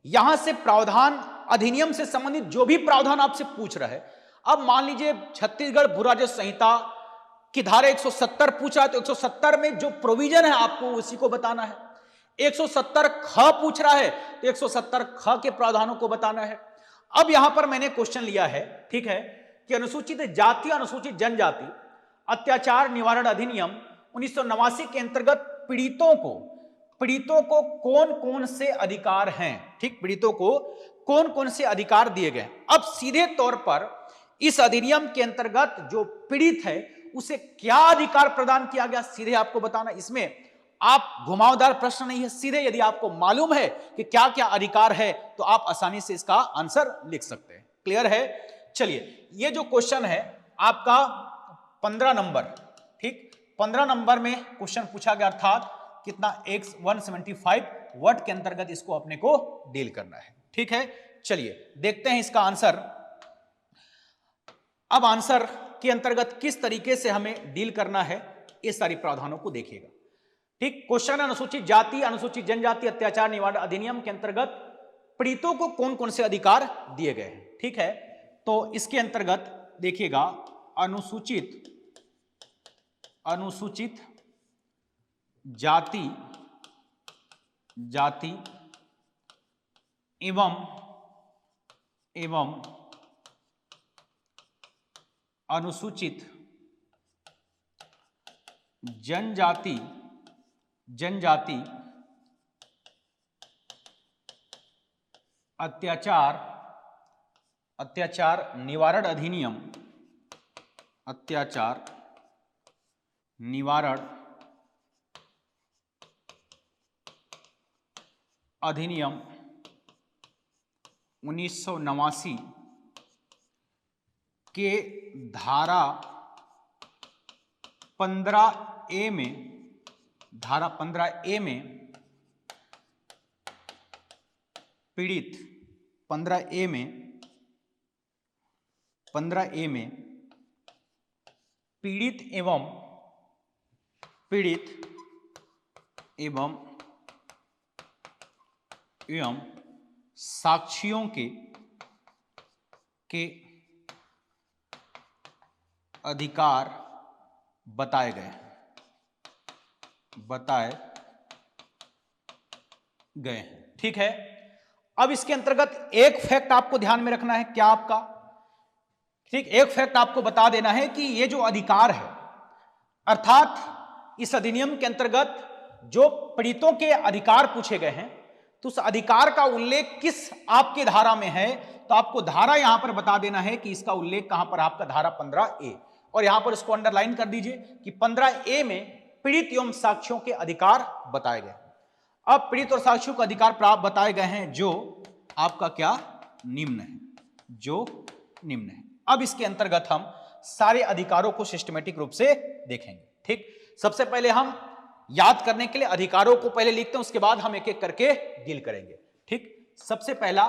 यहां से प्रावधान अधिनियम से संबंधित जो भी प्रावधान आपसे पूछ रहा है, अब मान लीजिए छत्तीसगढ़ भू राज्य संहिता की धारा 170 पूछा है तो 170 में जो प्रोविजन है आपको उसी को बताना है। 170 ख पूछ रहा है तो 170 ख के प्रावधानों को बताना है। अब यहां पर मैंने क्वेश्चन लिया है, कि अनुसूचित जाति अनुसूचित जनजाति अत्याचार निवारण अधिनियम 1989 के अंतर्गत पीड़ितों को कौन कौन से अधिकार हैं, पीड़ितों को कौन कौन से अधिकार दिए गए। अब सीधे तौर पर इस अधिनियम के अंतर्गत जो पीड़ित है उसे क्या अधिकार प्रदान किया गया, सीधे आपको बताना। इसमें आप घुमावदार प्रश्न नहीं है, सीधे यदि आपको मालूम है कि क्या क्या अधिकार है तो आप आसानी से इसका आंसर लिख सकते हैं। क्लियर है? चलिए, ये जो क्वेश्चन है आपका 15 नंबर, 15 नंबर में क्वेश्चन पूछा गया, अर्थात कितना 175 वर्ड के अंतर्गत इसको अपने को डील करना है। ठीक है, चलिए देखते हैं इसका आंसर। अब आंसर के अंतर्गत किस तरीके से हमें डील करना है, इस सारी प्रावधानों को देखिएगा। क्वेश्चन अनुसूचित जाति अनुसूचित जनजाति अत्याचार निवारण अधिनियम के अंतर्गत पीड़ितों को कौन कौन से अधिकार दिए गए हैं। ठीक है, तो इसके अंतर्गत देखिएगा, अनुसूचित जाति एवं अनुसूचित जनजाति अत्याचार निवारण अधिनियम 1989 के धारा 15A में, धारा 15A में पीड़ित, 15A में पीड़ित एवं साक्षियों के अधिकार बताए गए हैं। ठीक है। अब इसके अंतर्गत एक फैक्ट आपको ध्यान में रखना है, क्या आपका, ठीक, एक फैक्ट आपको बता देना है कि ये जो अधिकार है, अर्थात इस अधिनियम के अंतर्गत जो पीड़ितों के अधिकार पूछे गए हैं, तो उस अधिकार का उल्लेख किस आपके धारा में है, तो आपको धारा यहां पर बता देना है कि इसका उल्लेख कहां पर, आपका धारा 15A, और यहां पर इसको अंडरलाइन कर दीजिए कि 15A में पीड़ित एवं साक्षियों के अधिकार बताए गए। अब पीड़ित और साक्षियों के अधिकार प्राप्त बताए गए हैं जो आपका क्या, निम्न है, अब इसके अंतर्गत हम सारे अधिकारों को सिस्टमेटिक रूप से देखेंगे। ठीक, सबसे पहले हम याद करने के लिए अधिकारों को पहले लिखते हैं, उसके बाद हम एक एक करके डील करेंगे। ठीक, सबसे पहला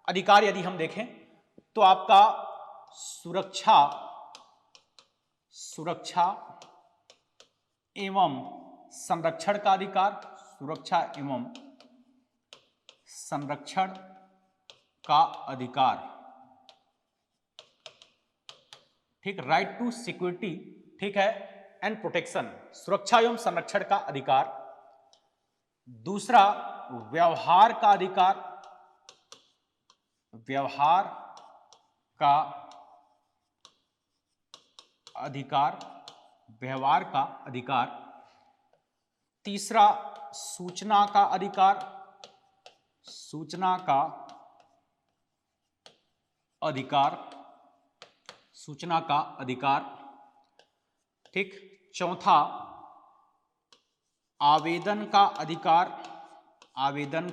अधिकार यदि हम देखें तो आपका सुरक्षा एवं संरक्षण का अधिकार, सुरक्षा एवं संरक्षण का अधिकार, ठीक, राइट टू सिक्योरिटी, ठीक है, एंड प्रोटेक्शन, सुरक्षा एवं संरक्षण का अधिकार। दूसरा व्यवहार का अधिकार, व्यवहार का अधिकार। तीसरा सूचना का अधिकार, सूचना का अधिकार, ठीक। चौथा आवेदन का अधिकार, आवेदन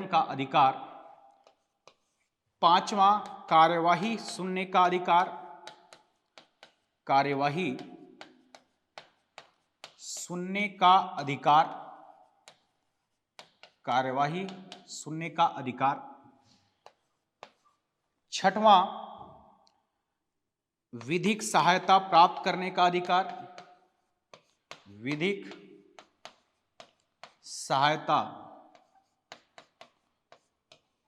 का अधिकार। पांचवा कार्यवाही सुनने का अधिकार, कार्यवाही सुनने का अधिकार। छठवां विधिक सहायता प्राप्त करने का अधिकार, विधिक सहायता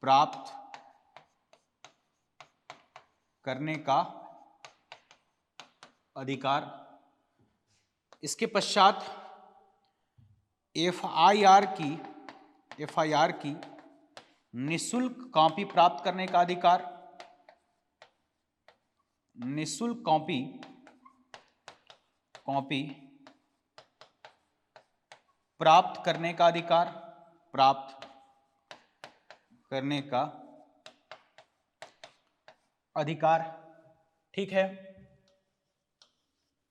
प्राप्त करने का अधिकार। इसके पश्चात एफआईआर की निःशुल्क कॉपी प्राप्त करने का अधिकार, निःशुल्क कॉपी प्राप्त करने का अधिकार, ठीक है।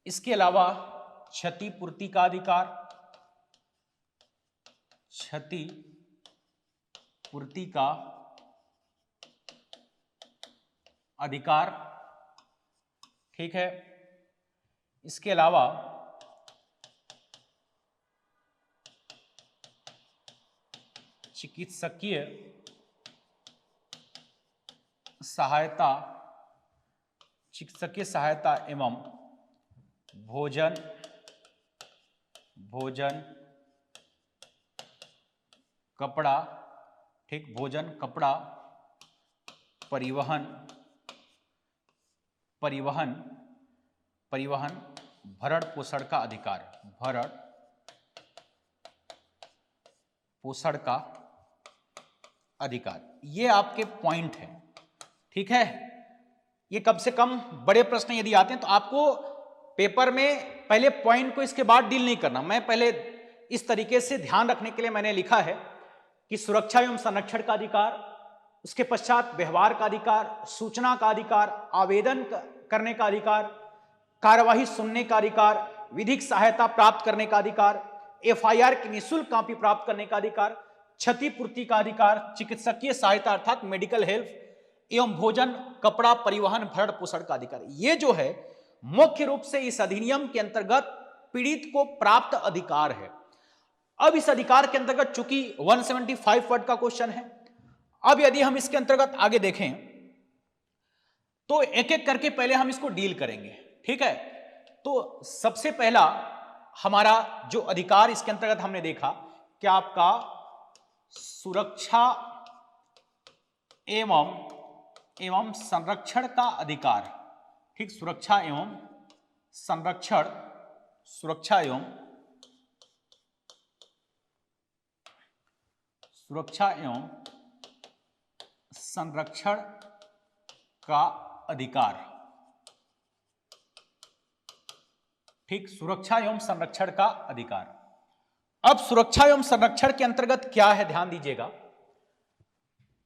इसके अलावा क्षतिपूर्ति का अधिकार, क्षतिपूर्ति का अधिकार, ठीक है। इसके अलावा चिकित्सकीय सहायता एवं भोजन, कपड़ा, ठीक, भोजन, कपड़ा, परिवहन, भरण पोषण का अधिकार, भरण पोषण का अधिकार। ये आपके पॉइंट हैं, ठीक है। ये कम से कम बड़े प्रश्न यदि आते हैं तो आपको पेपर में पहले पॉइंट को इसके बाद डील नहीं करना। मैं पहले इस तरीके से ध्यान रखने के लिए मैंने लिखा है कि सुरक्षा एवं संरक्षण का अधिकार, उसके पश्चात व्यवहार का अधिकार, सूचना का अधिकार, आवेदन करने का अधिकार, कार्यवाही सुनने का अधिकार, विधिक सहायता प्राप्त करने का अधिकार, एफआईआर की निःशुल्क कॉपी प्राप्त करने का अधिकार, क्षतिपूर्ति का अधिकार, चिकित्सकीय सहायता अर्थात मेडिकल हेल्प, एवं भोजन, कपड़ा, परिवहन, भरण पोषण का अधिकार। ये जो है मुख्य रूप से इस अधिनियम के अंतर्गत पीड़ित को प्राप्त अधिकार है। अब इस अधिकार के अंतर्गत चूंकि 175 वर्ड का क्वेश्चन है, अब यदि हम इसके अंतर्गत आगे देखें तो एक एक करके पहले हम इसको डील करेंगे, ठीक है। तो सबसे पहला हमारा जो अधिकार इसके अंतर्गत हमने देखा कि आपका सुरक्षा एवं संरक्षण का अधिकार, ठीक, सुरक्षा एवं संरक्षण, सुरक्षा एवं संरक्षण का अधिकार, ठीक, सुरक्षा एवं संरक्षण का अधिकार। अब सुरक्षा एवं संरक्षण के अंतर्गत क्या है, ध्यान दीजिएगा।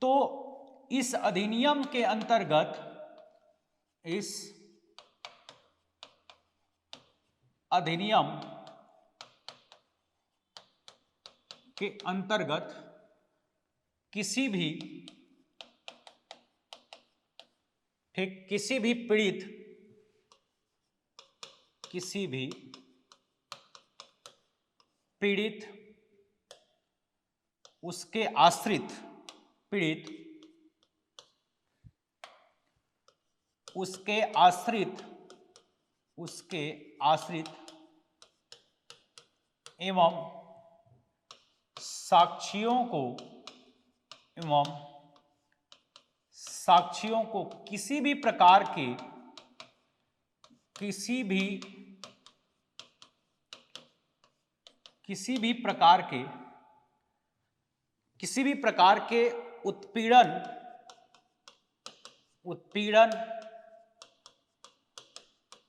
तो इस अधिनियम के अंतर्गत, इस अधिनियम के अंतर्गत किसी भी, ठीक, किसी भी पीड़ित, उसके आश्रित, पीड़ित उसके आश्रित एवं साक्षियों को किसी भी प्रकार के उत्पीड़न,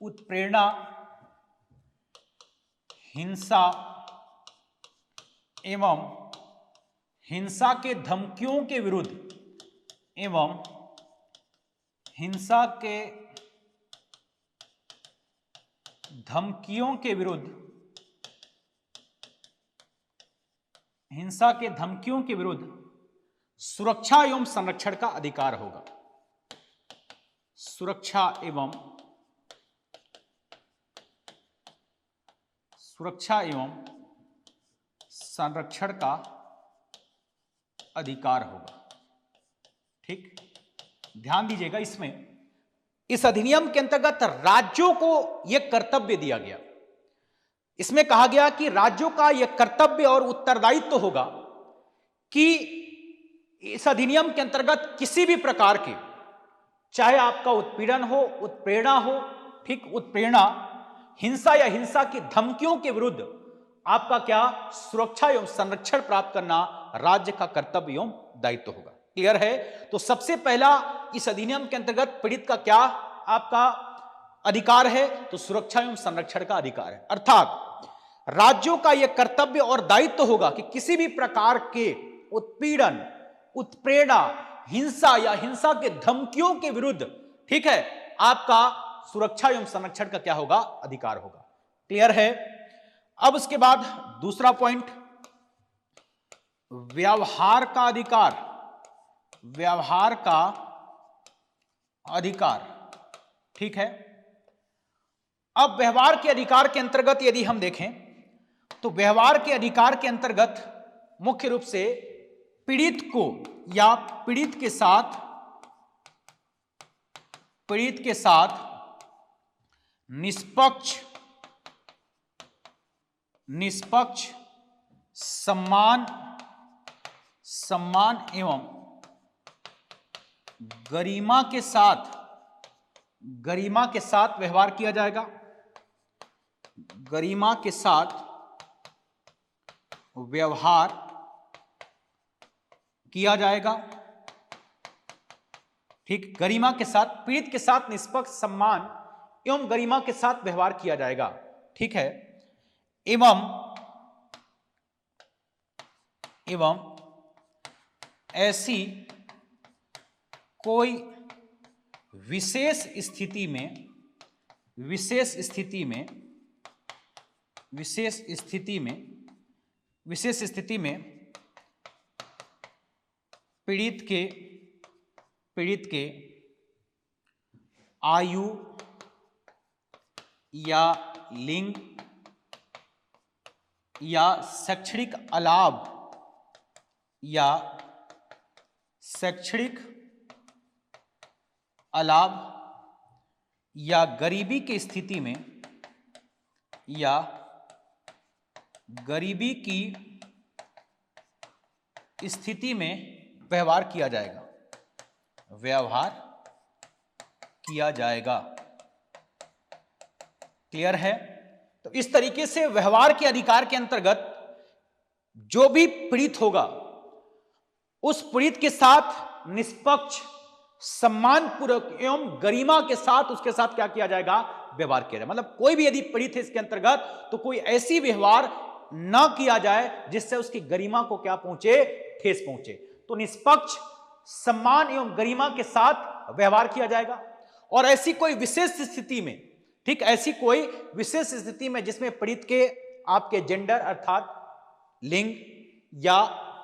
उत्प्रेरणा, हिंसा एवं हिंसा के धमकियों के विरुद्ध, सुरक्षा एवं संरक्षण का अधिकार होगा। सुरक्षा एवं संरक्षण का अधिकार होगा, ठीक। ध्यान दीजिएगा, इसमें इस अधिनियम के अंतर्गत राज्यों को यह कर्तव्य दिया गया। इसमें कहा गया कि राज्यों का यह कर्तव्य और उत्तरदायित्व होगा कि इस अधिनियम के अंतर्गत किसी भी प्रकार के, चाहे आपका उत्पीड़न हो, उत्प्रेरणा हो, ठीक, उत्प्रेरणा, हिंसा या हिंसा की धमकियों के विरुद्ध आपका क्या, सुरक्षा एवं संरक्षण प्राप्त करना राज्य का कर्तव्य एवं दायित्व होगा। क्लियर है। तो सबसे पहला इस अधिनियम के अंतर्गत पीड़ित का क्या आपका अधिकार है, तो सुरक्षा एवं संरक्षण का अधिकार है। अर्थात राज्यों का यह कर्तव्य और दायित्व होगा कि किसी भी प्रकार के उत्पीड़न, उत्प्रेरणा, हिंसा या हिंसा के धमकियों के विरुद्ध, ठीक है, आपका सुरक्षा एवं संरक्षण का क्या होगा, अधिकार होगा। क्लियर है। अब उसके बाद दूसरा पॉइंट, व्यवहार का अधिकार, ठीक है। अब व्यवहार के अधिकार के अंतर्गत यदि हम देखें तो व्यवहार के अधिकार के अंतर्गत मुख्य रूप से पीड़ित को या पीड़ित के साथ निष्पक्ष सम्मान एवं गरिमा के साथ व्यवहार किया जाएगा। गरिमा के साथ व्यवहार किया जाएगा, ठीक, गरिमा के साथ, पीड़ित के साथ निष्पक्ष सम्मान एवं गरिमा के साथ व्यवहार किया जाएगा, ठीक है। एवं ऐसी कोई विशेष स्थिति में पीड़ित के पीड़ित के आयु या लिंग या शैक्षणिक अलाभ या शैक्षणिक अलाभ या गरीबी की स्थिति में या गरीबी की स्थिति में व्यवहार किया जाएगा, व्यवहार किया जाएगा। क्लियर है? तो इस तरीके से व्यवहार के अधिकार के अंतर्गत जो भी पीड़ित होगा उस पीड़ित के साथ निष्पक्ष, सम्मानपूर्वक एवं गरिमा के साथ उसके साथ क्या किया जाएगा, व्यवहार किया जाए। मतलब कोई भी यदि पीड़ित है इसके अंतर्गत तो कोई ऐसी व्यवहार ना किया जाए जिससे उसकी गरिमा को क्या पहुंचे, ठेस पहुंचे। तो निष्पक्ष, सम्मान एवं गरिमा के साथ व्यवहार किया जाएगा। और ऐसी कोई विशेष स्थिति में, ठीक, ऐसी कोई विशेष स्थिति में जिसमें पीड़ित के आपके जेंडर अर्थात लिंग या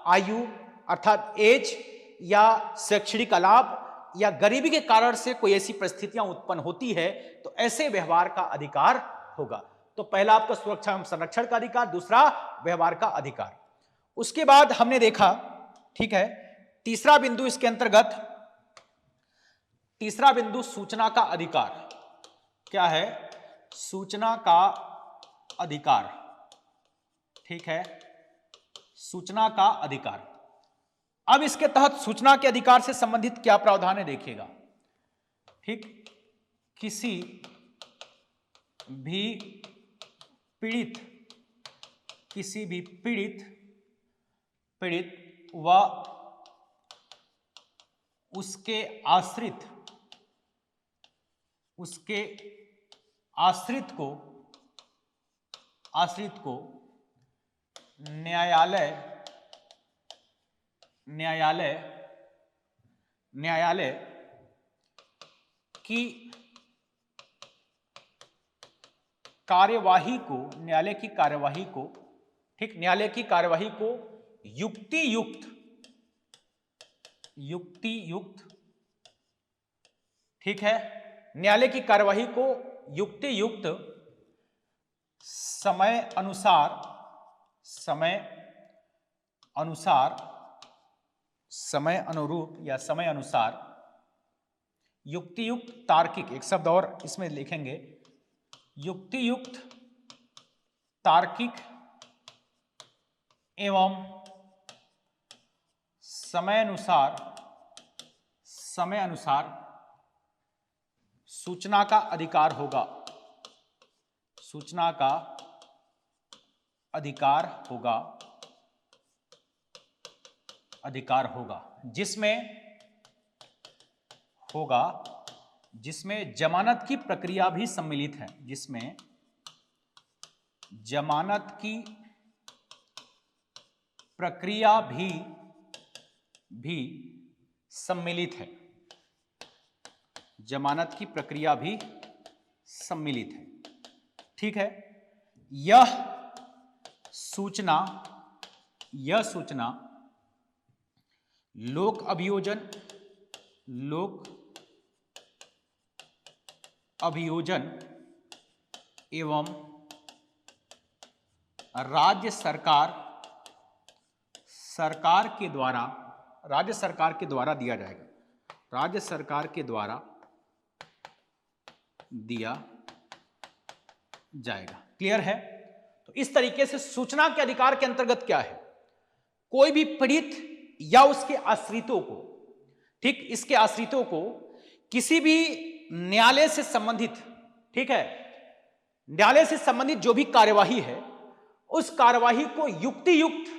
आयु अर्थात एज या शैक्षणिक अलाभ या गरीबी के कारण से कोई ऐसी परिस्थितियां उत्पन्न होती है तो ऐसे व्यवहार का अधिकार होगा। तो पहला आपका सुरक्षा एवं संरक्षण का अधिकार, दूसरा व्यवहार का अधिकार। उसके बाद हमने देखा, ठीक है, तीसरा बिंदु इसके अंतर्गत, तीसरा बिंदु सूचना का अधिकार। क्या है? सूचना का अधिकार। ठीक है, सूचना का अधिकार। अब इसके तहत सूचना के अधिकार से संबंधित क्या प्रावधान है देखिएगा। ठीक, किसी भी पीड़ित व उसके आश्रित को न्यायालय की कार्यवाही को, ठीक, न्यायालय की कार्यवाही को युक्तियुक्त, ठीक है, न्यायालय की कार्यवाही को युक्तियुक्त समय अनुरूप या समय अनुसार युक्तियुक्त तार्किक, एक शब्द और इसमें लिखेंगे, युक्तियुक्त तार्किक एवं समय अनुसार सूचना का अधिकार होगा, सूचना का अधिकार होगा, जिसमें जमानत की प्रक्रिया भी सम्मिलित है, जिसमें जमानत की प्रक्रिया भी सम्मिलित है, जमानत की प्रक्रिया भी सम्मिलित है। ठीक है, यह सूचना लोक अभियोजन एवं राज्य सरकार के द्वारा दिया जाएगा, राज्य सरकार के द्वारा दिया जाएगा। क्लियर है? तो इस तरीके से सूचना के अधिकार के अंतर्गत क्या है, कोई भी पीड़ित या उसके आश्रितों को, ठीक, इसके आश्रितों को किसी भी न्यायालय से संबंधित, ठीक है, न्यायालय से संबंधित जो भी कार्यवाही है उस कार्यवाही को युक्तियुक्त,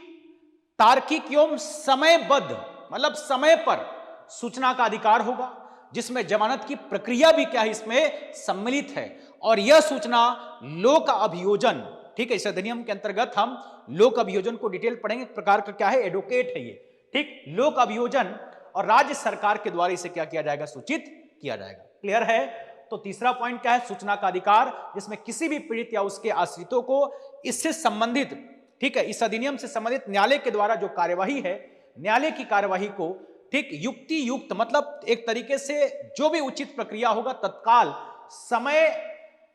तार्किक एवं समयबद्ध, मतलब समय पर सूचना का अधिकार होगा, जिसमें जमानत की प्रक्रिया भी क्या है, इसमें सम्मिलित है। और यह सूचना लोक अभियोजन, ठीक है, इस अधिनियम के अंतर्गत हम लोक अभियोजन को डिटेल पढ़ेंगे, प्रकार का क्या है, एडवोकेट है ये, ठीक, लोक अभियोजन और राज्य सरकार के द्वारा इसे क्या किया जाएगा, सूचित किया जाएगा। क्लियर है? तो तीसरा पॉइंट क्या है, सूचना का अधिकार, जिसमें किसी भी पीड़ित या उसके आश्रितों को इससे संबंधित, ठीक है, इस अधिनियम से संबंधित न्यायालय के द्वारा जो कार्यवाही है, न्यायालय की कार्यवाही को ठीक, युक्ति युक्त मतलब एक तरीके से जो भी उचित प्रक्रिया होगा तत्काल समय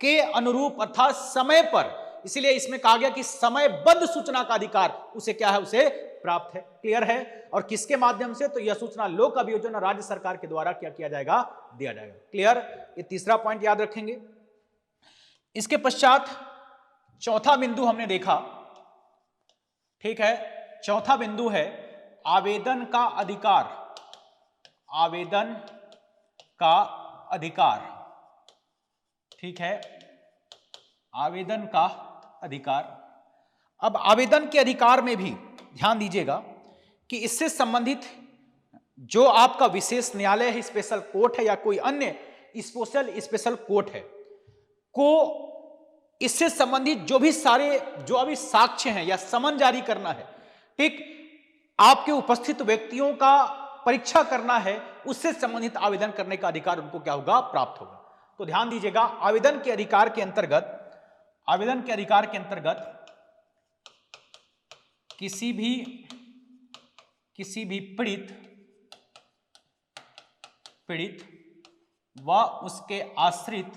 के अनुरूप अर्थात समय पर, इसीलिए इसमें कहा गया कि समयबद्ध सूचना का अधिकार उसे क्या है, उसे प्राप्त है। क्लियर है? और किसके माध्यम से? तो यह सूचना लोक अभियोजन राज्य सरकार के द्वारा क्या किया जाएगा, दिया जाएगा। क्लियर? ये तीसरा पॉइंट याद रखेंगे। इसके पश्चात चौथा बिंदु हमने देखा, ठीक है, चौथा बिंदु है आवेदन का अधिकार। आवेदन का अधिकार, ठीक है, आवेदन का अधिकार। अब आवेदन के अधिकार में भी ध्यान दीजिएगा कि इससे संबंधित जो आपका विशेष न्यायालय है, स्पेशल कोर्ट है या कोई अन्य स्पेशल कोर्ट है, को इससे संबंधित जो भी सारे जो अभी साक्ष्य हैं या समन जारी करना है, ठीक, आपके उपस्थित व्यक्तियों का परीक्षा करना है, उससे संबंधित आवेदन करने का अधिकार उनको क्या होगा, प्राप्त होगा। तो ध्यान दीजिएगा, आवेदन के अधिकार के अंतर्गत किसी भी पीड़ित व उसके आश्रित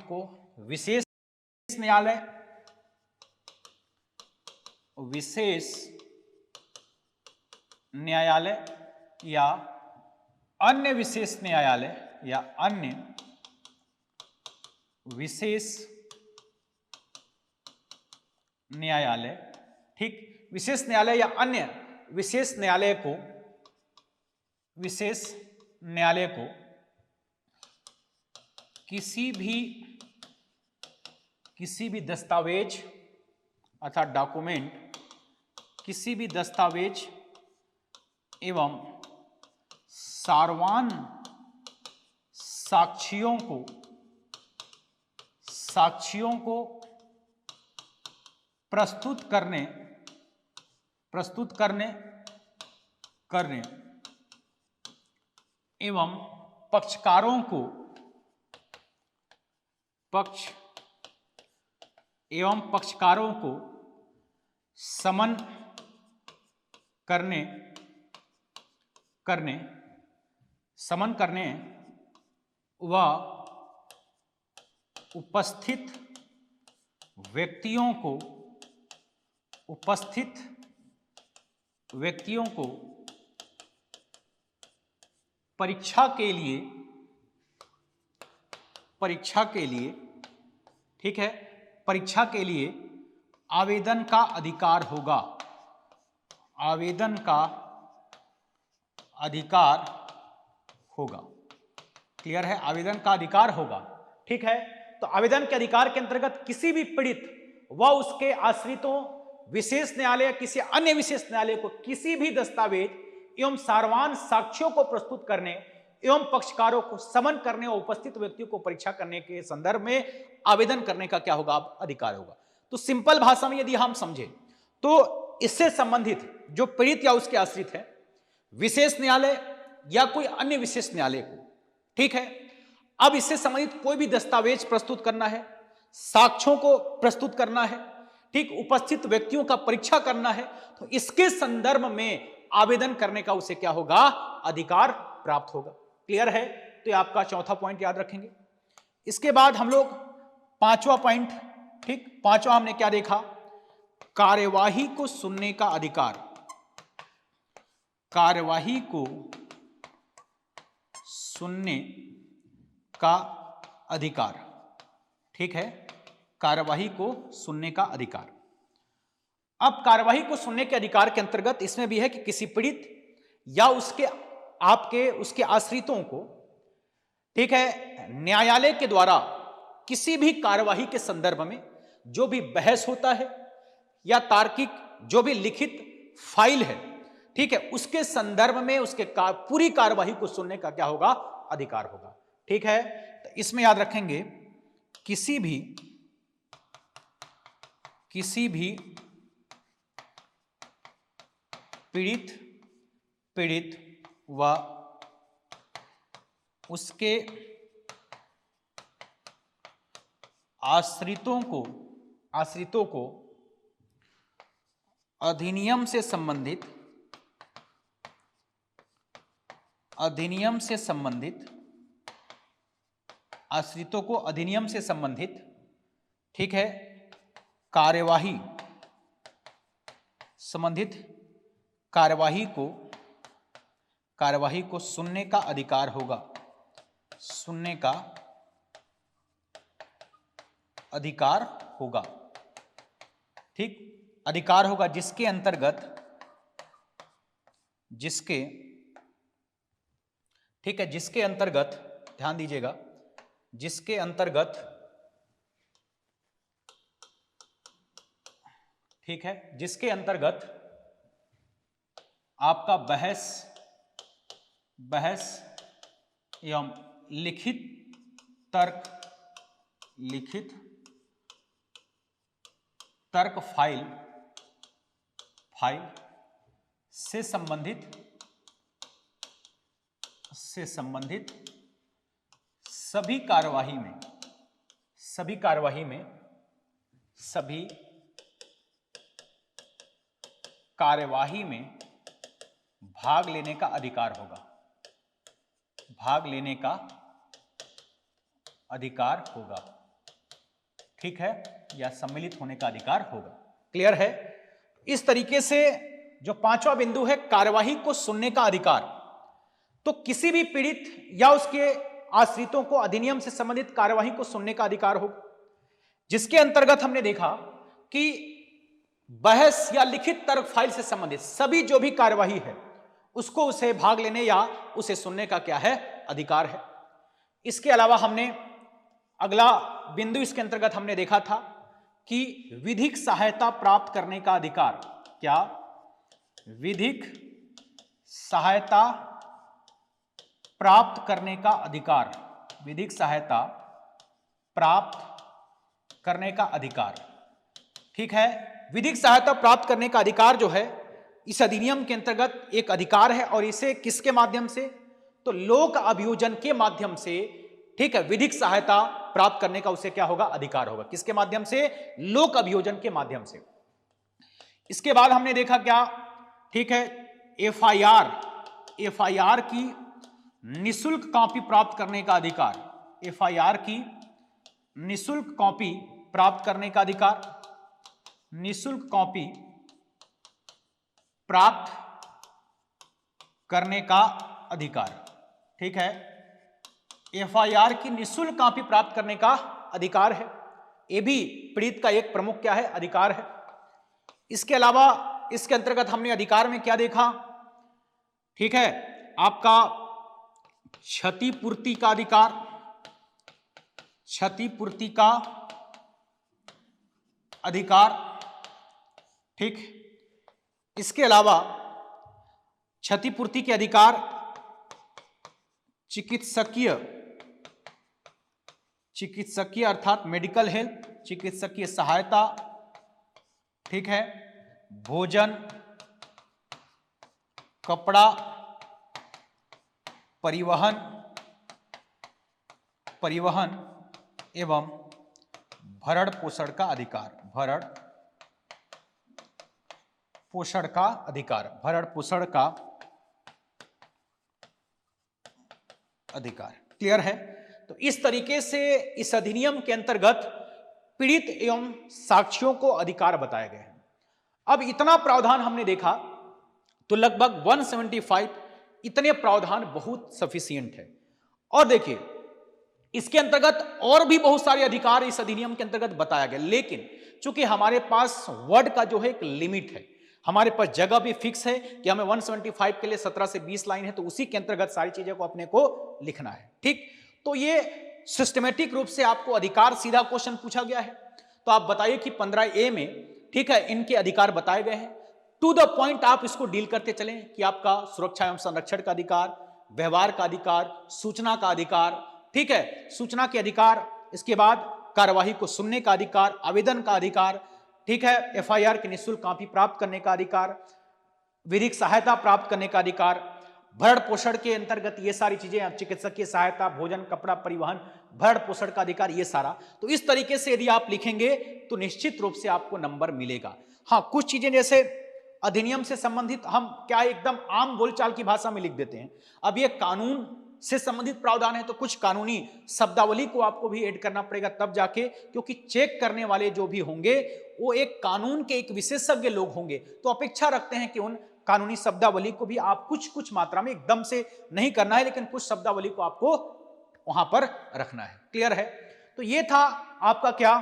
को विशेष न्यायालय या अन्य विशेष न्यायालय, ठीक, विशेष न्यायालय या अन्य विशेष न्यायालय को किसी भी दस्तावेज अर्थात डॉक्यूमेंट, किसी भी दस्तावेज एवं सारवान साक्ष्यों को प्रस्तुत करने एवं पक्षकारों को समन करने व उपस्थित व्यक्तियों को परीक्षा के लिए, ठीक है, परीक्षा के लिए आवेदन का अधिकार होगा। आवेदन का अधिकार होगा। क्लियर है? आवेदन का अधिकार होगा, ठीक है। तो आवेदन के अधिकार के अंतर्गत किसी भी पीड़ित व उसके आश्रितों विशेष न्यायालय, किसी अन्य विशेष न्यायालय को किसी भी दस्तावेज एवं सारवान साक्ष्यों को प्रस्तुत करने एवं पक्षकारों को समन करने और उपस्थित व्यक्तियों को परीक्षा करने के संदर्भ में आवेदन करने का क्या होगा, अधिकार होगा। तो सिंपल भाषा में यदि हम समझें तो इससे संबंधित जो पीड़ित या उसके आश्रित है, विशेष न्यायालय या कोई अन्य विशेष न्यायालय को, ठीक है, अब इससे संबंधित कोई भी दस्तावेज प्रस्तुत करना है, साक्ष्यों को प्रस्तुत करना है, ठीक, उपस्थित व्यक्तियों का परीक्षा करना है, तो इसके संदर्भ में आवेदन करने का उसे क्या होगा, अधिकार प्राप्त होगा। क्लियर है? तो ये आपका चौथा पॉइंट याद रखेंगे। इसके बाद हम लोग पांचवा पॉइंट, ठीक, पांचवा हमने क्या देखा, कार्यवाही को सुनने का अधिकार। कार्यवाही को सुनने का अधिकार, ठीक है, कार्यवाही को सुनने का अधिकार। अब कार्यवाही को सुनने के अधिकार के अंतर्गत इसमें भी है कि किसी पीड़ित या उसके आश्रितों को, ठीक है, न्यायालय के द्वारा किसी भी कार्यवाही के संदर्भ में जो भी बहस होता है या तार्किक जो भी लिखित फाइल है, ठीक है, उसके संदर्भ में उसके पूरी कार्यवाही को सुनने का क्या होगा, अधिकार होगा। ठीक है, तो इसमें याद रखेंगे किसी भी पीड़ित व उसके आश्रितों को अधिनियम से संबंधित आश्रितों को अधिनियम से संबंधित, ठीक है, कार्यवाही को सुनने का अधिकार होगा, ठीक, अधिकार होगा, जिसके अंतर्गत ध्यान दीजिएगा, जिसके अंतर्गत, ठीक है, जिसके अंतर्गत आपका बहस एवं लिखित तर्क फाइल से संबंधित सभी कार्यवाही में भाग लेने का अधिकार होगा, ठीक है, या सम्मिलित होने का अधिकार होगा। क्लियर है? इस तरीके से जो पांचवा बिंदु है, कार्यवाही को सुनने का अधिकार, तो किसी भी पीड़ित या उसके आश्रितों को अधिनियम से संबंधित कार्यवाही को सुनने का अधिकार होगा, जिसके अंतर्गत हमने देखा कि बहस या लिखित तर्क फाइल से संबंधित सभी जो भी कार्यवाही है उसको उसे भाग लेने या उसे सुनने का क्या है, अधिकार है। इसके अलावा हमने अगला बिंदु इसके अंतर्गत हमने देखा था कि विधिक सहायता प्राप्त करने का अधिकार, क्या विधिक सहायता प्राप्त करने का अधिकार, विधिक सहायता प्राप्त करने का अधिकार, ठीक है। विधिक सहायता प्राप्त करने का अधिकार जो है इस अधिनियम के अंतर्गत एक अधिकार है, और इसे किसके माध्यम से, तो लोक अभियोजन के माध्यम से, ठीक है, विधिक सहायता प्राप्त करने का उसे क्या होगा, अधिकार होगा। किसके माध्यम से, लोक अभियोजन के माध्यम से। इसके बाद हमने देखा क्या, ठीक है, एफआईआर की निशुल्क कॉपी प्राप्त करने का अधिकार, एफआईआर की निशुल्क कॉपी प्राप्त करने का अधिकार, निशुल्क कॉपी प्राप्त करने का अधिकार, ठीक है, एफआईआर की निशुल्क कॉपी प्राप्त करने का अधिकार है। यह भी पीड़ित का एक प्रमुख क्या है, अधिकार है। इसके अलावा इसके अंतर्गत हमने अधिकार में क्या देखा, ठीक है, आपका क्षतिपूर्ति का अधिकार, क्षतिपूर्ति का अधिकार, ठीक। इसके अलावा क्षतिपूर्ति के अधिकार, चिकित्सकीय अर्थात मेडिकल हेल्प, चिकित्सकीय सहायता, ठीक है, भोजन, कपड़ा, परिवहन एवं भरण पोषण का अधिकार, भरण पोषण का अधिकार, भरण पोषण का अधिकार। क्लियर है? तो इस तरीके से इस अधिनियम के अंतर्गत पीड़ित एवं साक्षियों को अधिकार बताए गए हैं। अब इतना प्रावधान हमने देखा तो लगभग 175 इतने प्रावधान बहुत सफिशिएंट है। और देखिए इसके अंतर्गत और भी बहुत सारे अधिकार इस अधिनियम के अंतर्गत बताया गया, लेकिन चूंकि हमारे पास वर्ड का जो है एक लिमिट है, हमारे पास जगह भी फिक्स है कि हमें 175 के लिए 17 से 20 लाइन है, तो उसी के अंतर्गत सारी चीजें को अपने को लिखना है, ठीक। तो ये सिस्टमेटिक रूप से आपको अधिकार सीधा क्वेश्चन पूछा गया है, तो आप बताइए कि 15A में, ठीक है, इनके अधिकार बताए गए हैं। टू द पॉइंट आप इसको डील करते चलें कि आपका सुरक्षा एवं संरक्षण का अधिकार, व्यवहार का अधिकार, सूचना का अधिकार, ठीक है, सूचना के अधिकार, इसके बाद कार्यवाही को सुनने का अधिकार, आवेदन का अधिकार, ठीक है, एफआईआर की निःशुल्क कॉपी प्राप्त करने का अधिकार, विधिक सहायता प्राप्त करने का अधिकार, भरण पोषण के अंतर्गत ये सारी चीजें, चिकित्सकीय सहायता, भोजन, कपड़ा, परिवहन, भरण पोषण का अधिकार, ये सारा। तो इस तरीके से यदि आप लिखेंगे तो निश्चित रूप से आपको नंबर मिलेगा। हाँ, कुछ चीजें जैसे अधिनियम से संबंधित हम क्या एकदम आम बोलचाल की भाषा में लिख देते हैं। अब ये कानून से संबंधित प्रावधान है तो कुछ कानूनी शब्दावली को आपको भी ऐड करना पड़ेगा तब जाके, क्योंकि चेक करने वाले जो भी होंगे वो एक कानून के एक विशेषज्ञ लोग होंगे। तो अपेक्षा रखते हैं कि उन कानूनी शब्दावली को भी आप कुछ मात्रा में, एकदम से नहीं करना है, लेकिन कुछ शब्दावली को आपको वहां पर रखना है। क्लियर है? तो ये था आपका क्या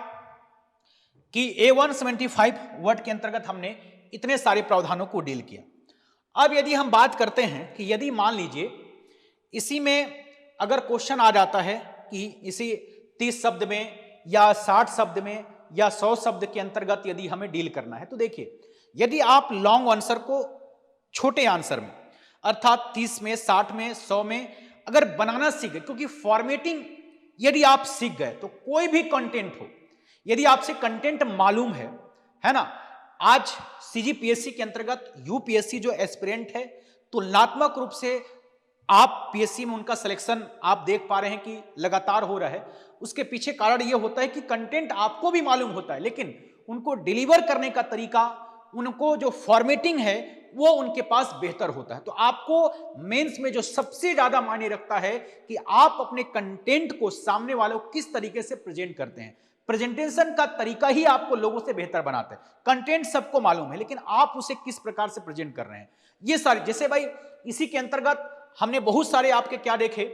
कि A175 वर्ड के अंतर्गत हमने इतने सारे प्रावधानों को डील किया। अब यदि हम बात करते हैं कि यदि मान लीजिए इसी में अगर क्वेश्चन आ जाता है कि इसी 30 शब्द में या 60 शब्द में या 100 शब्द के अंतर्गत यदि हमें डील करना है, तो देखिए यदि आप लॉन्ग आंसर को छोटे आंसर में अर्थात 30 में, 60 में, 100 में अगर बनाना सीख गए, क्योंकि फॉर्मेटिंग यदि आप सीख गए तो कोई भी कंटेंट हो, यदि आपसे कंटेंट मालूम है ना। आज सीजीपीएससी के अंतर्गत यूपीएससी जो एस्पिरेंट है तुलनात्मक रूप से आप पीएससी में उनका सिलेक्शन आप देख पा रहे हैं कि लगातार हो रहा है। उसके पीछे कारण यह होता है कि कंटेंट आपको भी मालूम होता है, लेकिन उनको डिलीवर करने का तरीका, उनको जो फॉर्मेटिंग है वो उनके पास बेहतर होता है। तो आपको मेंस में जो सबसे ज्यादा मायने रखता है कि आप अपने कंटेंट को सामने वालों को किस तरीके से प्रेजेंट करते हैं। प्रेजेंटेशन का तरीका ही आपको लोगों से बेहतर बनाता है। कंटेंट सबको मालूम है, लेकिन आप उसे किस प्रकार से प्रेजेंट कर रहे हैं, ये सारे। जैसे भाई इसी के अंतर्गत हमने बहुत सारे आपके क्या देखे,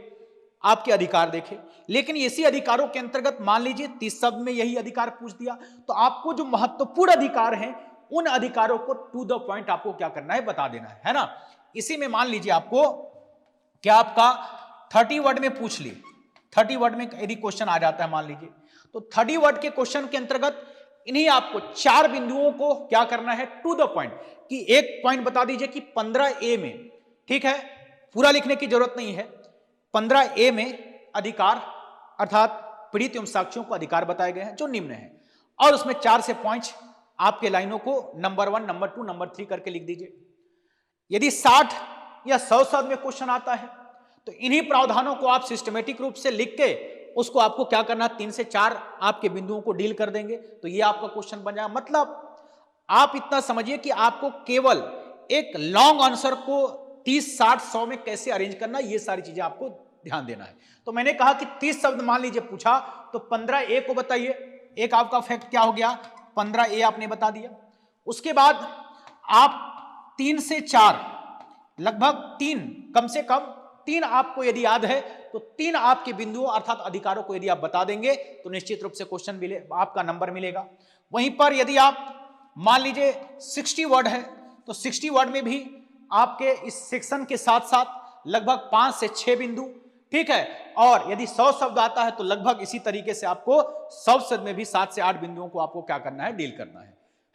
आपके अधिकार देखे, लेकिन इसी अधिकारों के अंतर्गत मान लीजिए 30 शब्द में यही अधिकार पूछ दिया, तो आपको जो महत्वपूर्ण अधिकार हैं उन अधिकारों को टू द पॉइंट आपको क्या करना है, बता देना है ना। इसी में मान लीजिए आपको क्या आपका 30 वर्ड में पूछ लिए, 30 वर्ड में यदि क्वेश्चन आ जाता है मान लीजिए, तो 30 वर्ड के क्वेश्चन के अंतर्गत इन्हीं आपको 4 बिंदुओं को क्या करना है, टू द पॉइंट, कि एक पॉइंट बता दीजिए कि 15A में, ठीक है, पूरा लिखने की जरूरत नहीं है, 15A में अधिकार अर्थात पीड़ित एवं साक्षियों को अधिकार बताए गए हैं जो निम्न है, और उसमें 4 से 5 आपके लाइनों को नंबर 1, नंबर 2, नंबर 3 करके लिख दीजिए। यदि 60 या 100 शब्द में क्वेश्चन आता है तो इन्हीं प्रावधानों को आप सिस्टमेटिक रूप से लिख के उसको आपको क्या करना, 3 से 4 आपके बिंदुओं को डील कर देंगे, तो ये आपका क्वेश्चन बन जाएगा। मतलब आप इतना समझिए कि आपको केवल एक लॉन्ग आंसर को 30, 60, 100 में कैसे अरेंज करना, ये सारी चीजें आपको ध्यान देना है। तो मैंने कहा कि 30 शब्द मान लीजिए पूछा तो 15A को बताइए, एक आपका फैक्ट क्या हो गया, 15A आपने बता दिया। उसके बाद आप 3 से 4 लगभग 3, कम से कम 3 आपको यदि याद है तो 3 आपके बिंदुओं अर्थात अधिकारों को यदि आप बता देंगे तो निश्चित रूप से क्वेश्चन मिले, आपका नंबर मिलेगा। वहीं पर यदि आप मान लीजिए 60 वर्ड है तो 60 वर्ड में भी आपके इस सेक्शन के साथ साथ लगभग 5 से 6 बिंदु, ठीक है, और यदि 100 शब्द आता है तो लगभग इसी तरीके से आपको 100 शब्द में भी 7 से 8 बिंदुओं को आपको क्या करना है, डील करना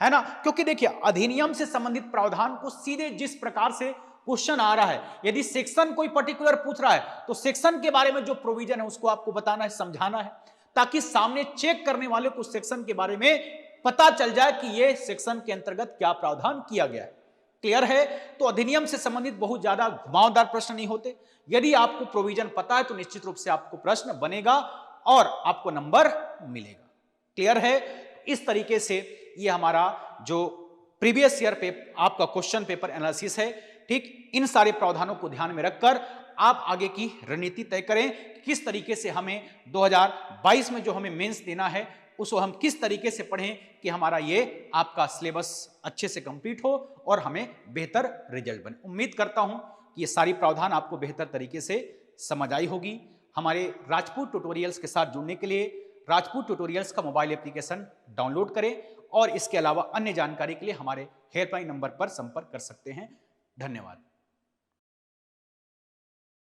है ना। क्योंकि देखिए अधिनियम से संबंधित प्रावधान को सीधे जिस प्रकार से क्वेश्चन आ रहा है, यदि सेक्शन कोई पर्टिकुलर पूछ रहा है तो सेक्शन के बारे में जो प्रोविजन है उसको आपको बताना है, समझाना है, ताकि सामने चेक करने वाले को सेक्शन के बारे में पता चल जाए कि यह सेक्शन के अंतर्गत क्या प्रावधान किया गया है। क्लियर है? तो अधिनियम से संबंधित बहुत ज्यादा घुमावदार प्रश्न नहीं होते। यदि आपको प्रोविजन पता है तो निश्चित रूप से आपको प्रश्न बनेगा और आपको नंबर मिलेगा। क्लियर है? इस तरीके से ये हमारा जो प्रीवियस ईयर पे आपका क्वेश्चन पेपर एनालिसिस है, ठीक, इन सारे प्रावधानों को ध्यान में रखकर आप आगे की रणनीति तय करें, किस तरीके से हमें 2022 में जो हमें मेंस देना है उसको हम किस तरीके से पढ़ें कि हमारा ये आपका सिलेबस अच्छे से कंप्लीट हो और हमें बेहतर रिजल्ट बने। उम्मीद करता हूं कि ये सारी प्रावधान आपको बेहतर तरीके से समझ आई होगी। हमारे राजपूत ट्यूटोरियल्स के साथ जुड़ने के लिए राजपूत ट्यूटोरियल्स का मोबाइल एप्लीकेशन डाउनलोड करें और इसके अलावा अन्य जानकारी के लिए हमारे हेल्पलाइन नंबर पर संपर्क कर सकते हैं। धन्यवाद।